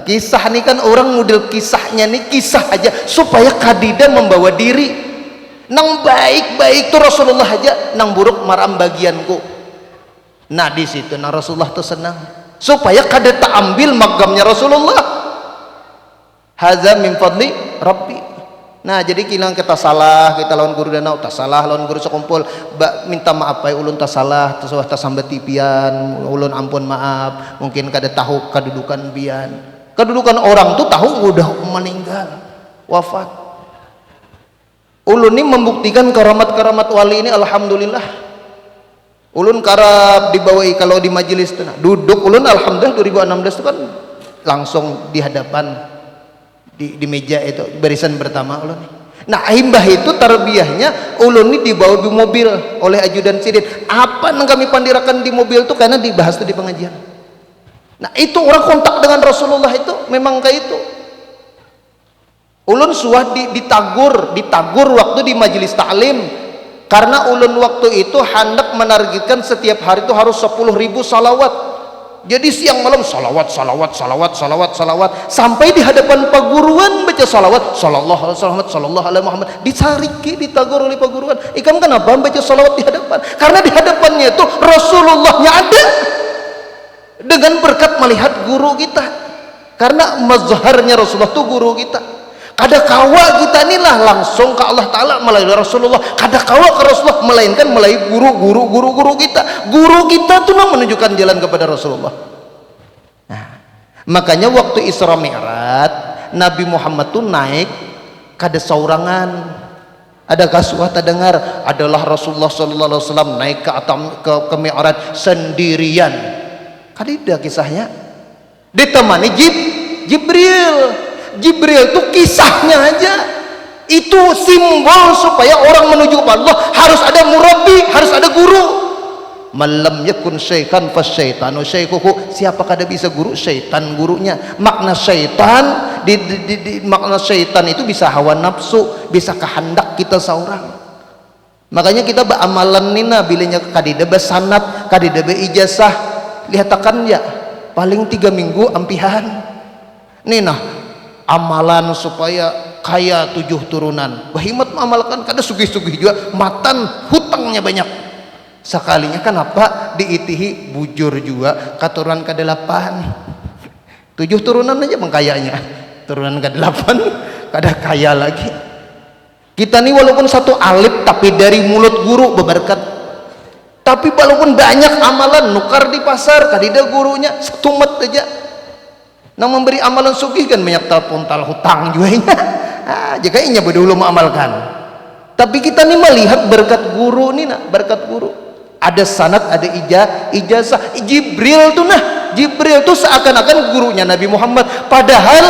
Speaker 1: Kisah nih kan orang model kisahnya nih kisah aja supaya kadida membawa diri. Nang baik-baik tuh Rasulullah aja, nang buruk maram bagianku. Nah di situ nah Rasulullah tuh senang supaya kada tak ambil magamnya Rasulullah. Hadza min fadli Rabbi. Nah jadi kita salah, kita lawan guru danau tak salah, lawan guru sekumpul minta maaf ya ulun tak salah, terus tak sambat tipian, ulun ampun maaf, mungkin kada tahu kedudukan bian. Kedudukan orang tuh tahu udah meninggal, wafat. Ulun ini membuktikan karamat-karamat wali ini alhamdulillah. Ulun karab dibawai kalau di majelis tuh, nah, duduk ulun alhamdulillah 2016 itu kan langsung di hadapan di meja itu barisan pertama ulun. Nah himbah itu tarbiyahnya ulun ini dibawa di mobil oleh ajudan sidin. Apa yang kami pandirakan di mobil itu karena dibahas tuh di pengajian. Nah itu orang kontak dengan Rasulullah itu memang kayak itu. Ulun suah ditagur waktu di majelis ta'lim karena ulun waktu itu hendak menargetkan setiap hari itu harus 10.000 salawat. Jadi siang malam salawat sampai di hadapan paguruan baca salawat sallallahu alaihi Muhammad dicariki ditagur oleh paguruan. Ikam kenapa baca salawat di hadapan? Karena di hadapannya itu Rasulullahnya ada. Dengan berkat melihat guru kita. Karena mazharnya Rasulullah itu guru kita. Kada kawa kita inilah langsung ke Allah Ta'ala melalui Rasulullah. Kada kawa ke Rasulullah melainkan melalui guru kita. Guru kita tuh menunjukkan jalan kepada Rasulullah. Nah, makanya waktu Isra Mi'raj Nabi Muhammad tuh naik kada saurangan. Ada kasuah terdengar adalah Rasulullah sallallahu alaihi wasallam naik ke Mi'raj sendirian. Kada kisahnya. Ditemani Jibril itu kisahnya aja itu simbol supaya orang menuju ke Allah harus ada murabbi, harus ada guru. Malam yakun syaitan fasyaitanu syaikuhu. Siapa kada bisa guru? Syaitan gurunya. Makna syaitan makna syaitan itu bisa hawa nafsu, bisa kehendak kita seorang. Makanya kita beramalan nina bilanya kadida besanat, kadida beijazah. Lihatakan ya paling 3 minggu ampihan. Nina amalan supaya kaya 7 turunan. Wahimat mengamalkan kada sugih-sugih juga matan hutangnya banyak. Sekalinya kenapa diitihi bujur juga keturunan ke-8. 7 turunan aja mengkayanya. Turunan ke-8 kada kaya lagi. Kita nih walaupun satu alif tapi dari mulut guru berberkat. Tapi walaupun banyak amalan nukar di pasar kadida gurunya satu mat aja. Nang memberi amalan sugih kan banyak tal hutang juga jika inya berdulu mengamalkan. Tapi kita nih melihat berkat guru nih berkat guru. Ada sanad, ada ijazah. Jibril tuh seakan-akan gurunya Nabi Muhammad. Padahal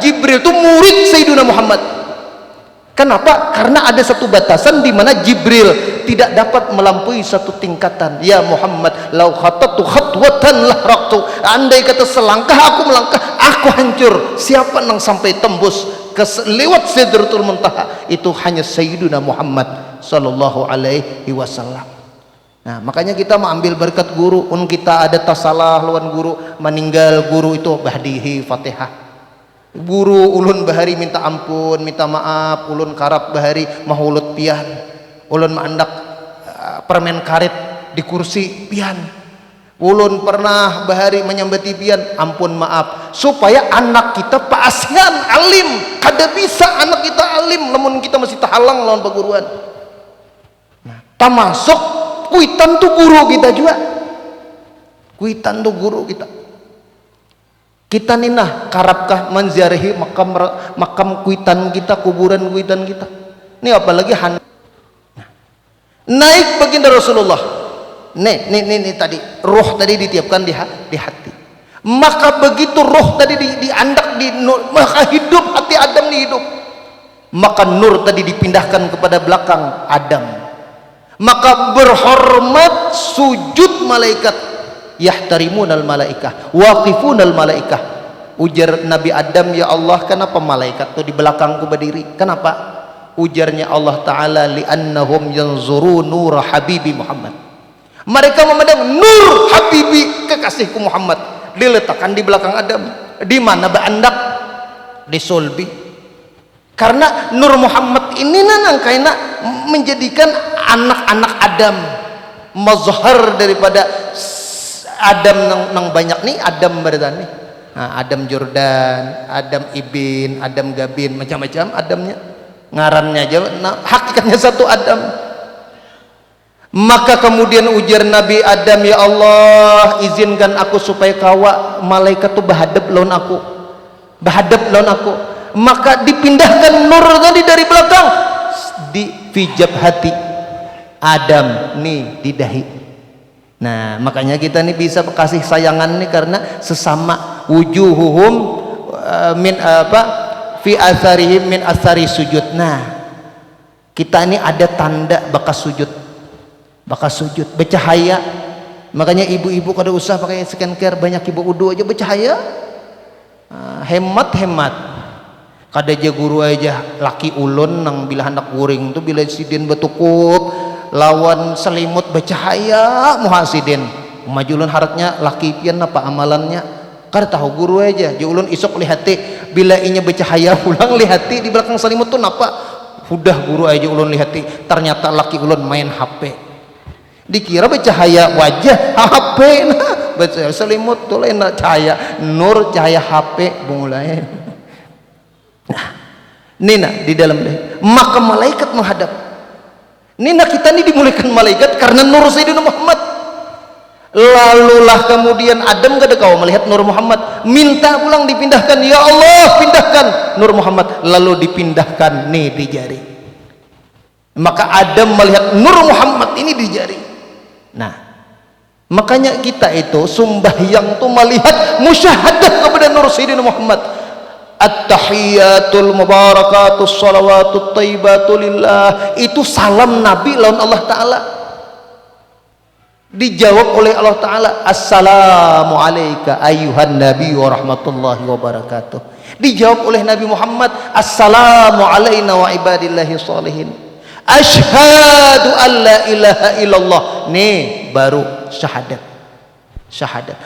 Speaker 1: Jibril tuh murid Sayyidina Muhammad. Kenapa? Karena ada satu batasan di mana Jibril tidak dapat melampaui satu tingkatan. Ya Muhammad, lau khatatu khatwatan lahraqtu. Andai kata selangkah aku melangkah, aku hancur. Siapa yang sampai tembus lewat Sidratul Muntaha? Itu hanya Sayyidina Muhammad sallallahu alaihi wasallam. Nah, makanya kita mengambil berkat guru. Kita ada tasalah lawan guru, meninggal guru itu bahdihi Fatihah. Guru ulun bahari minta ampun, minta maaf, ulun karab bahari mahulut pian, ulun mandak permen karet di kursi pian. ulun pernah bahari menyambati pian, ampun maaf, supaya anak kita paasian alim. Kada bisa anak kita alim lamun kita masih tahalang lawan perguruan. Nah, termasuk kuitan tuh guru kita juga. Kuitan tuh guru kita. Kita ninah karapkah menziarahi makam kuitan kita, kuburan kuitan kita. Ini apalagi naik baginda Rasulullah. Nih tadi roh tadi ditiupkan di hati. Maka begitu roh tadi diandak maka hidup hati Adam nih hidup. Maka nur tadi dipindahkan kepada belakang Adam. Maka berhormat sujud malaikat. Yahtarimunal malaikah, waqifunal malaikah. Ujar Nabi Adam, ya Allah, kenapa malaikat tuh di belakangku berdiri? Kenapa? Ujarnya Allah Ta'ala, li'annahum yanzuru nur habibi Muhammad. Mereka memandang nur habibi, kekasihku Muhammad, diletakkan di belakang Adam. Di mana berandak? Di sulbi. Karena nur Muhammad ini nangkaina menjadikan anak-anak Adam mazhar daripada Adam nang banyak nih Adam berarti. Nah, Adam Jordan, Adam Ibn, Adam Gabin, macam-macam Adamnya. Ngarannya aja, nah, hakikatnya satu Adam. Maka kemudian ujar Nabi Adam, ya Allah, izinkan aku supaya kawa malaikat tuh bahadap lawan aku. Bahadap lawan aku. Maka dipindahkan nur tadi dari belakang di fijab hati Adam nih di dahi. Nah, makanya kita nih bisa kasih sayangan nih karena sesama wujuhuhum min fi atharihim min athari sujud. Nah, kita ini ada tanda bekas sujud bercahaya. Makanya ibu-ibu kada usah pakai skincare banyak, ibu udu aja bercahaya. Hemat kada aja guru aja laki ulun nang bila hendak guring tuh bila sidin betukuk lawan selimut bercahaya muhasidin majulun haratnya laki pian apa amalannya kada tahu guru aja ulun isok lihati bila inya bercahaya pulang lihati di belakang selimut tuh napa udah guru aja ulun lihati ternyata laki ulun main HP dikira bercahaya wajah HP nah selimut tuh lain cahaya nur cahaya HP bungulai. Nah nina di dalam deh maka malaikat menghadap. Nina kita ini dimuliakan malaikat karena nur Sayyidina Muhammad. Lalulah kemudian Adam kada kau melihat nur Muhammad, minta pulang dipindahkan, ya Allah pindahkan nur Muhammad, lalu dipindahkan nih di jari. Maka Adam melihat nur Muhammad ini di jari. Nah, makanya kita itu sembahyang tuh melihat musyahadah kepada nur Sayyidina Muhammad. At-tahiyatul mubarakatus salawatut thayyibatu lillah, itu salam Nabi lawan Allah Ta'ala. Dijawab oleh Allah Ta'ala, assalamu alayka ayyuhan nabi wa rahmatullahi wa barakatuh. Dijawab oleh Nabi Muhammad, assalamu alayna wa ibadillahi salihin. Ashhadu an la ilaha illallah. Nih baru syahadat.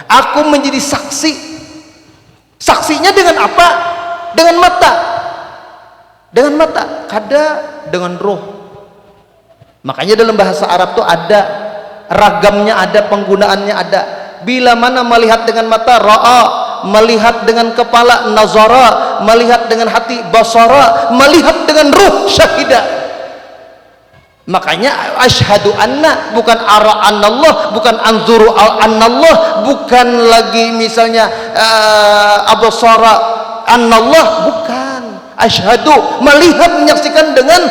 Speaker 1: Aku menjadi saksi. Saksinya dengan apa? Dengan mata, kada dengan roh. Makanya dalam bahasa Arab tuh ada ragamnya, ada penggunaannya ada. Bila mana melihat dengan mata ra'a, melihat dengan kepala nazara, melihat dengan hati basara, melihat dengan ruh syahida. Makanya asyhadu anna bukan ara anallah, bukan anzuru anallah, bukan lagi misalnya absara anallah, bukan. Asyhadu melihat menyaksikan dengan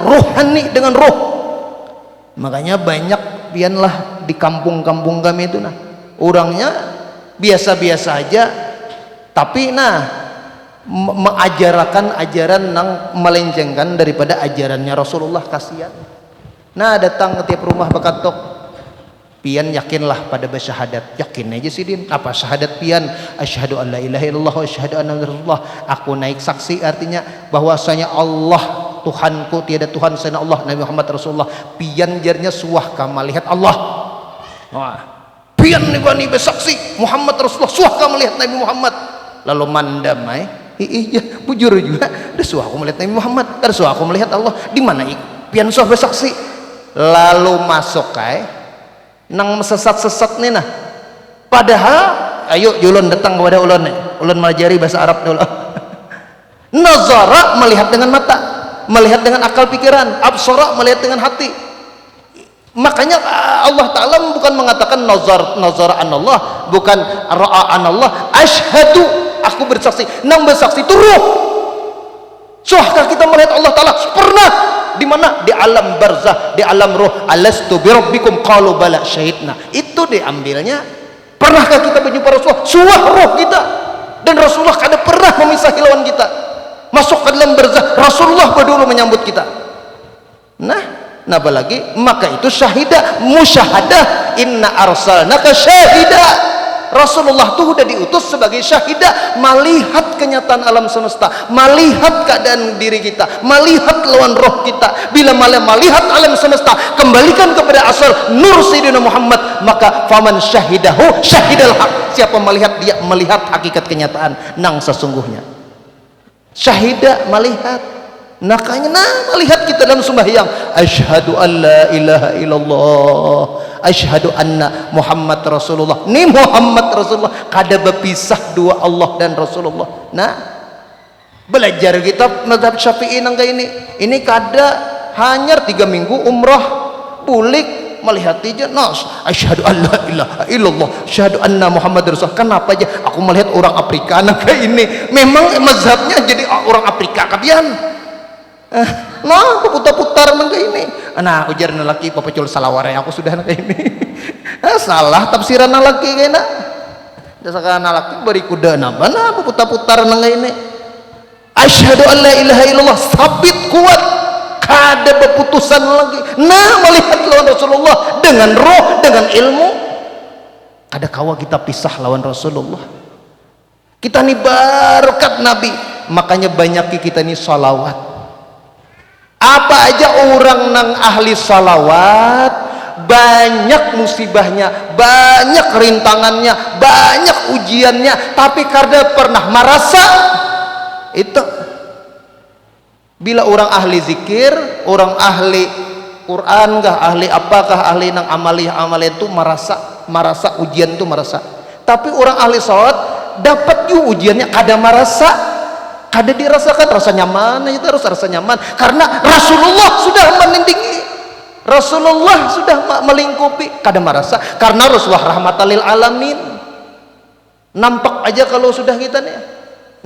Speaker 1: rohani, dengan roh. Makanya banyak pianlah di kampung-kampung kami itu nah orangnya biasa-biasa aja tapi nah mengajarkan ajaran yang melencengkan daripada ajarannya Rasulullah. Kasihan. Nah datang ke tiap rumah bakatok pian yakinlah pada bersyahadat, yakin aja sih din apa syahadat pian asyhadu an la ilaha illallah wa asyhadu anna rasulullah, aku naik saksi artinya bahwasanya Allah Tuhanku tiada Tuhan selain Allah, Nabi Muhammad Rasulullah. Pian jarnya suah kama lihat Allah. Wah pian nih bani bersaksi Muhammad Rasulullah, suah kama lihat Nabi Muhammad, lalu mandam iya bujur juga ada suah aku melihat Nabi Muhammad, ada suah aku melihat Allah. Di mana pian suah bersaksi, lalu masuk nang sesat-sesat nih nah Padahal ayo ulun datang kepada ulun melajari bahasa Arab dulu. Nazara melihat dengan mata, melihat dengan akal pikiran, absara melihat dengan hati. Makanya Allah Ta'ala bukan mengatakan nazara anallah, bukan ra'a anallah, asyhadu, aku bersaksi. Nang bersaksi itu ruh. Sahkah kita melihat Allah Ta'ala? Pernah. Di mana? Di alam barzah, di alam ruh. Alastu birabbikum qalu bala syahidna. Itu diambilnya. Pernahkah kita berjumpa Rasulullah? Suah ruh kita. Dan Rasulullah kada pernah memisahi lawan kita. Masuk ke dalam barzah, Rasulullah berdulu menyambut kita. Nah apalagi maka itu syahidah, musyahadah. Inna arsalnaka syahida. Rasulullah tuh udah diutus sebagai syahidah, melihat kenyataan alam semesta, melihat keadaan diri kita, melihat lawan roh kita. Bila melihat alam semesta, kembalikan kepada asal nur Sayyidina Muhammad, maka faman syahidahu syahidal haq. Siapa melihat, dia melihat hakikat kenyataan nang sesungguhnya. Syahidah melihat. Nakanya melihat kita dalam sembahyang, asyhadu an la ilaha illallah, asyhadu anna Muhammad Rasulullah. Ni Muhammad Rasulullah, kada berpisah dua Allah dan Rasulullah. Belajar kita mazhab Syafi'i nang kayak ini kada hanya 3 minggu umrah bulik melihat aja nas, asyhadu an la ilaha illallah, asyhadu anna Muhammad Rasulullah. Kenapa aja aku melihat orang Afrika nang kayak ini, memang mazhabnya jadi orang Afrika kabian. Putar-putar nang kayak ini. Ujar laki papacul salaware aku sudah nang kayak ini. Salah tafsiran laki kayaknya. Dasar laki beri kuda mana putar-putar nang kayak ini. Asyhadu an la ilaha illallah, sabit kuat, kada berputusan lagi. Melihat lawan Rasulullah dengan roh, dengan ilmu. Kada kawa kita pisah lawan Rasulullah. Kita ni berkat Nabi, makanya banyak kita ni salawat. Apa aja orang nang ahli salawat, banyak musibahnya, banyak rintangannya, banyak ujiannya, tapi karena pernah merasa itu. Bila orang ahli zikir, orang ahli Quran kah, ahli apakah, ahli nang amaliyah itu merasa ujian itu merasa. Tapi orang ahli salawat dapat juga ujiannya kada merasa. Kada dirasakan rasa nyaman, itu harus rasa nyaman karena Rasulullah sudah menindingi, Rasulullah sudah melingkupi, kada merasa karena Rasulullah rahmatan lil alamin. Nampak aja kalau sudah kita nih,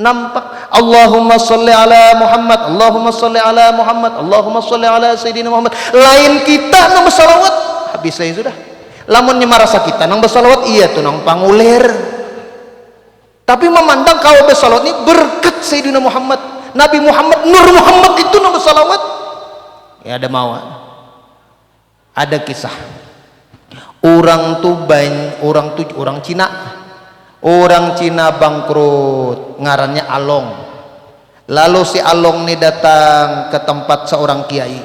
Speaker 1: nampak. Allahumma sholli ala Muhammad, Allahumma sholli ala Muhammad, Allahumma sholli ala Sayyidina Muhammad. Lain kita nang bersalawat habis saya sudah. Lamunnya merasa kita nang bersalawat, iya tuh nang pangulir. Tapi memandang kalau bersalawat ini berkat Sayyidina Muhammad, Nabi Muhammad, Nur Muhammad itu nang bersalawat. Ya ada mawa. Ada kisah. Orang Cina. Orang Cina bangkrut, ngarannya Along. Lalu si Along ini datang ke tempat seorang kiai.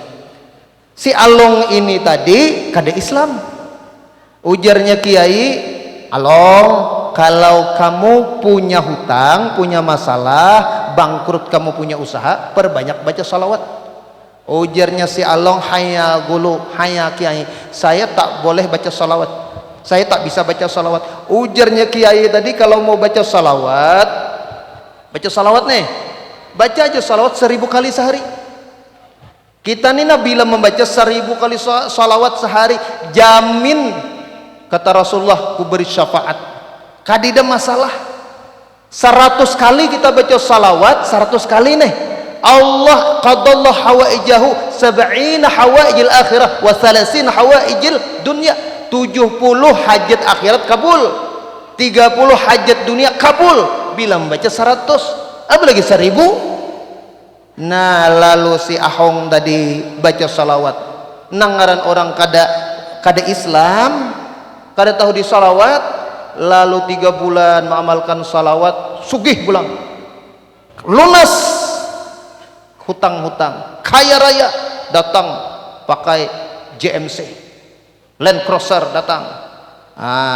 Speaker 1: Si Along ini tadi kada Islam. Ujarnya kiai, Along, kalau kamu punya hutang, punya masalah, bangkrut, kamu punya usaha, perbanyak baca salawat. Ujarnya si Along, haya gulu, haya kiai, saya tak boleh baca salawat, saya tak bisa baca salawat. Ujarnya kiai tadi, kalau mau baca salawat nih, baca aja salawat 1000 kali sehari. Kita nih bila membaca 1000 kali salawat sehari, jamin kata Rasulullah, ku beri syafaat. Kadida masalah. 100 kali kita baca salawat, 100 kali nih Allah qadallahu hawaijahu 70 hawaijil akhirah wa 30 hawaijil dunya. 70 hajat akhirat kabul, 30 hajat dunia kabul bila membaca 100, apalagi 1000. Lalu si Ahong tadi baca salawat, nangaran orang kada Islam, kada tahu di salawat. Lalu 3 bulan mengamalkan salawat, sugih pulang, lunas hutang-hutang, kaya raya, datang pakai JMC Land Cruiser datang.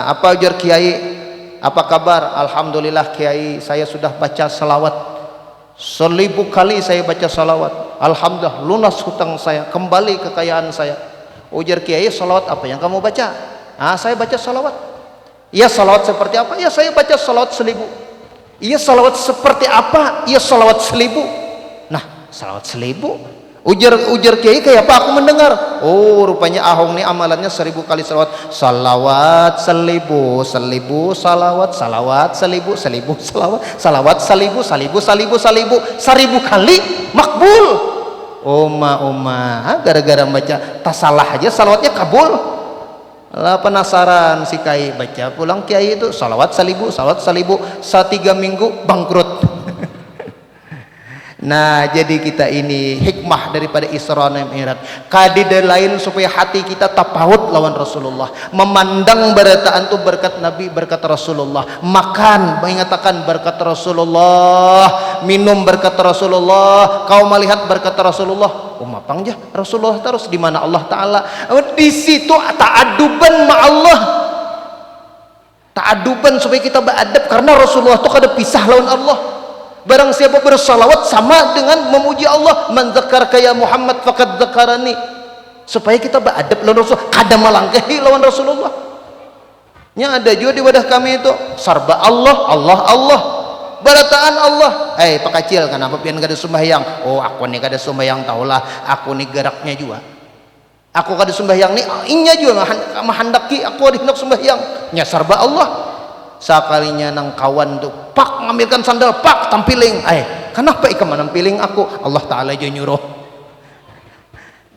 Speaker 1: Apa ujar kiai, apa kabar? Alhamdulillah kiai, saya sudah baca salawat 1000 kali, saya baca salawat, alhamdulillah lunas hutang saya, kembali kekayaan saya. Ujar kiai, salawat apa yang kamu baca? Saya baca salawat. Iya salawat seperti apa? Ya saya baca salawat 1000. Iya salawat seperti apa? Iya salawat 1000. Nah salawat 1000, ujar kiai kayak apa aku mendengar? Oh rupanya Ahong nih amalannya 1000 kali salawat. Salawat 1000 salawat, salawat 1000 salawat, salawat 1000 kali makbul. Oma gara-gara baca tasalah aja salawatnya kabul. Lah penasaran si kiai, baca pulang kiai itu salawat 1000 3 minggu bangkrut. Nah jadi kita ini hikmah daripada Isra dan Mi'raj, kadidah lain supaya hati kita tapaut lawan Rasulullah, memandang berataan itu berkat Nabi, berkat Rasulullah, makan mengatakan berkat Rasulullah, minum berkat Rasulullah, kau melihat berkat Rasulullah. Oh mapang jah Rasulullah terus di mana Allah Ta'ala di situ ta'aduban ma Allah, ta'aduban supaya kita beradab karena Rasulullah itu kada pisah lawan Allah. Barang siapa bersalawat sama dengan memuji Allah, man zakarka ya Muhammad faqad zakarani, supaya kita beradab lawan Rasul, kada melangkahi lawan Rasulullah. Nya ada juga di wadah kami itu sarba Allah barataan Allah. Pak kecil kenapa pian kada sembahyang? Oh aku nih kada sembahyang tahulah, aku nih geraknya juga. Aku kada sembahyang nih inya juga mahandaki aku hendak sembahyang. Nya sarba Allah. Sekalinya nang kawan tuh pak ngambilkan sandal pak tampiling, kenapa ikan nampiling aku? Allah Ta'ala aja nyuruh.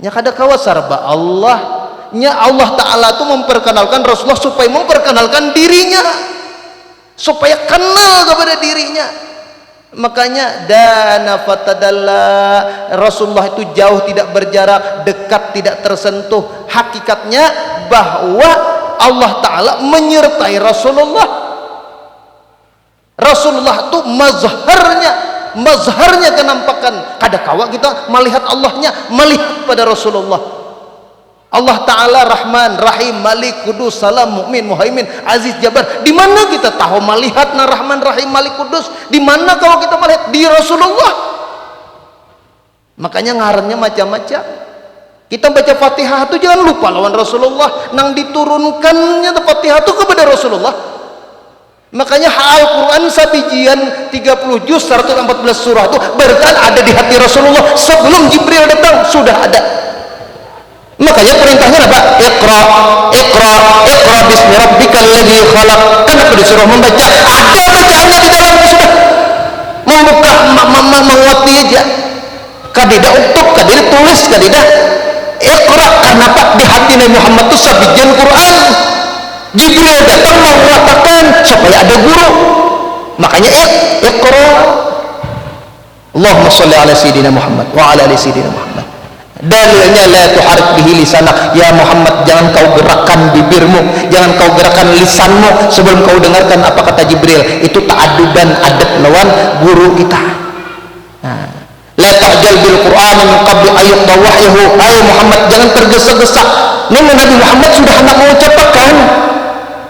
Speaker 1: Nya kada kawas sarba Allah, nya Allah Ta'ala tuh memperkenalkan Rasulullah supaya memperkenalkan dirinya, supaya kenal kepada dirinya. Makanya dana fatadalla, Rasulullah itu jauh tidak berjarak, dekat tidak tersentuh. Hakikatnya bahwa Allah Ta'ala menyertai Rasulullah. Rasulullah itu mazharnya kenampakan. Kada kawa kita melihat Allahnya, melihat pada Rasulullah. Allah Ta'ala Rahman, Rahim, Malik, Kudus, Salam, Mukmin, Muhaimin, Aziz, Jabbar. Di mana kita tahu melihat na Rahman, Rahim, Malik, Kudus? Di mana kalau kita melihat? Di Rasulullah. Makanya ngarannya macam-macam. Kita baca Fatihah itu jangan lupa lawan Rasulullah. Nang diturunkannya Fatihah itu kepada Rasulullah. Makanya Al-Quran sabijian 30 juz 114 surah itu berkan ada di hati Rasulullah sebelum Jibril datang sudah ada. Makanya perintahnya apa? Iqra bismi rabbikal ladzi khalaq. Kenapa disuruh membaca? Ada bacaannya di dalamnya sudah. Membuka menguati aja. Kadidah untuk kadidah tulis kadidah. Iqra kenapa di hati Nabi Muhammad itu sabijian Quran. Jibril datang mengatakan supaya ada guru. Makanya Iqra. Allahumma sholli ala sayyidina Muhammad wa ala ali sayyidina Muhammad. Dalilnya la tuharik bihi lisanak, ya Muhammad jangan kau gerakkan bibirmu, jangan kau gerakkan lisanmu sebelum kau dengarkan apa kata Jibril. Itu ta'aduban adab lawan guru kita. La ta'jal bil Qur'an min qabli ayyuqda wahyahu. Hai Muhammad jangan tergesa-gesa. Ini Nabi Muhammad sudah hendak mengucapkan,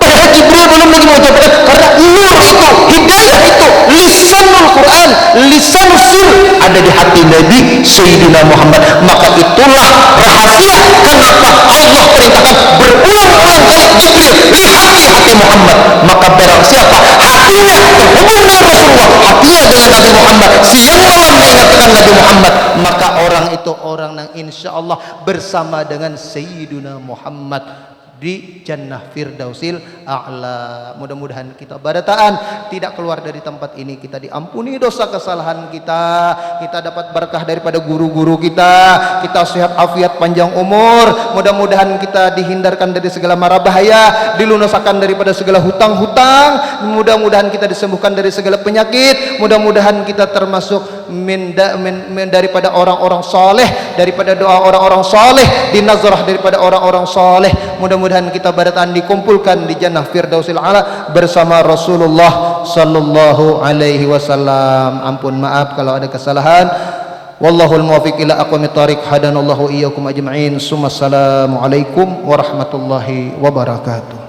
Speaker 1: padahal Jibril belum lagi mengucapkan, karena nur itu, hidayah itu, lisanul Quran, lisan sir ada di hati Nabi Sayyidina Muhammad. Maka itulah rahasia kenapa Allah perintahkan berulang-ulang kali Jibril lihat di hati Muhammad. Maka barang siapa hatinya terhubung dengan Rasulullah, hatinya dengan Nabi Muhammad, siang malam mengingatkan Nabi Muhammad, maka orang itu orang yang insya Allah bersama dengan Sayyidina Muhammad di Jannah Firdausil A'la. Mudah-mudahan kita barataan tidak keluar dari tempat ini, kita diampuni dosa kesalahan kita dapat berkah daripada guru-guru kita sehat afiat panjang umur, mudah-mudahan kita dihindarkan dari segala mara bahaya, dilunaskan daripada segala hutang-hutang, mudah-mudahan kita disembuhkan dari segala penyakit, mudah-mudahan kita termasuk daripada orang-orang soleh, daripada doa orang-orang soleh, dinazarah daripada orang-orang soleh. Mudah-mudahan kita barataan dikumpulkan di Jannah Firdausil A'la bersama Rasulullah sallallahu alaihi wasallam. Ampun maaf kalau ada kesalahan. Wallahul muwaffiq ila aqwamit thariq, hadanallahu iyyakum ajma'in. Assalamu alaikum warahmatullahi wabarakatuh.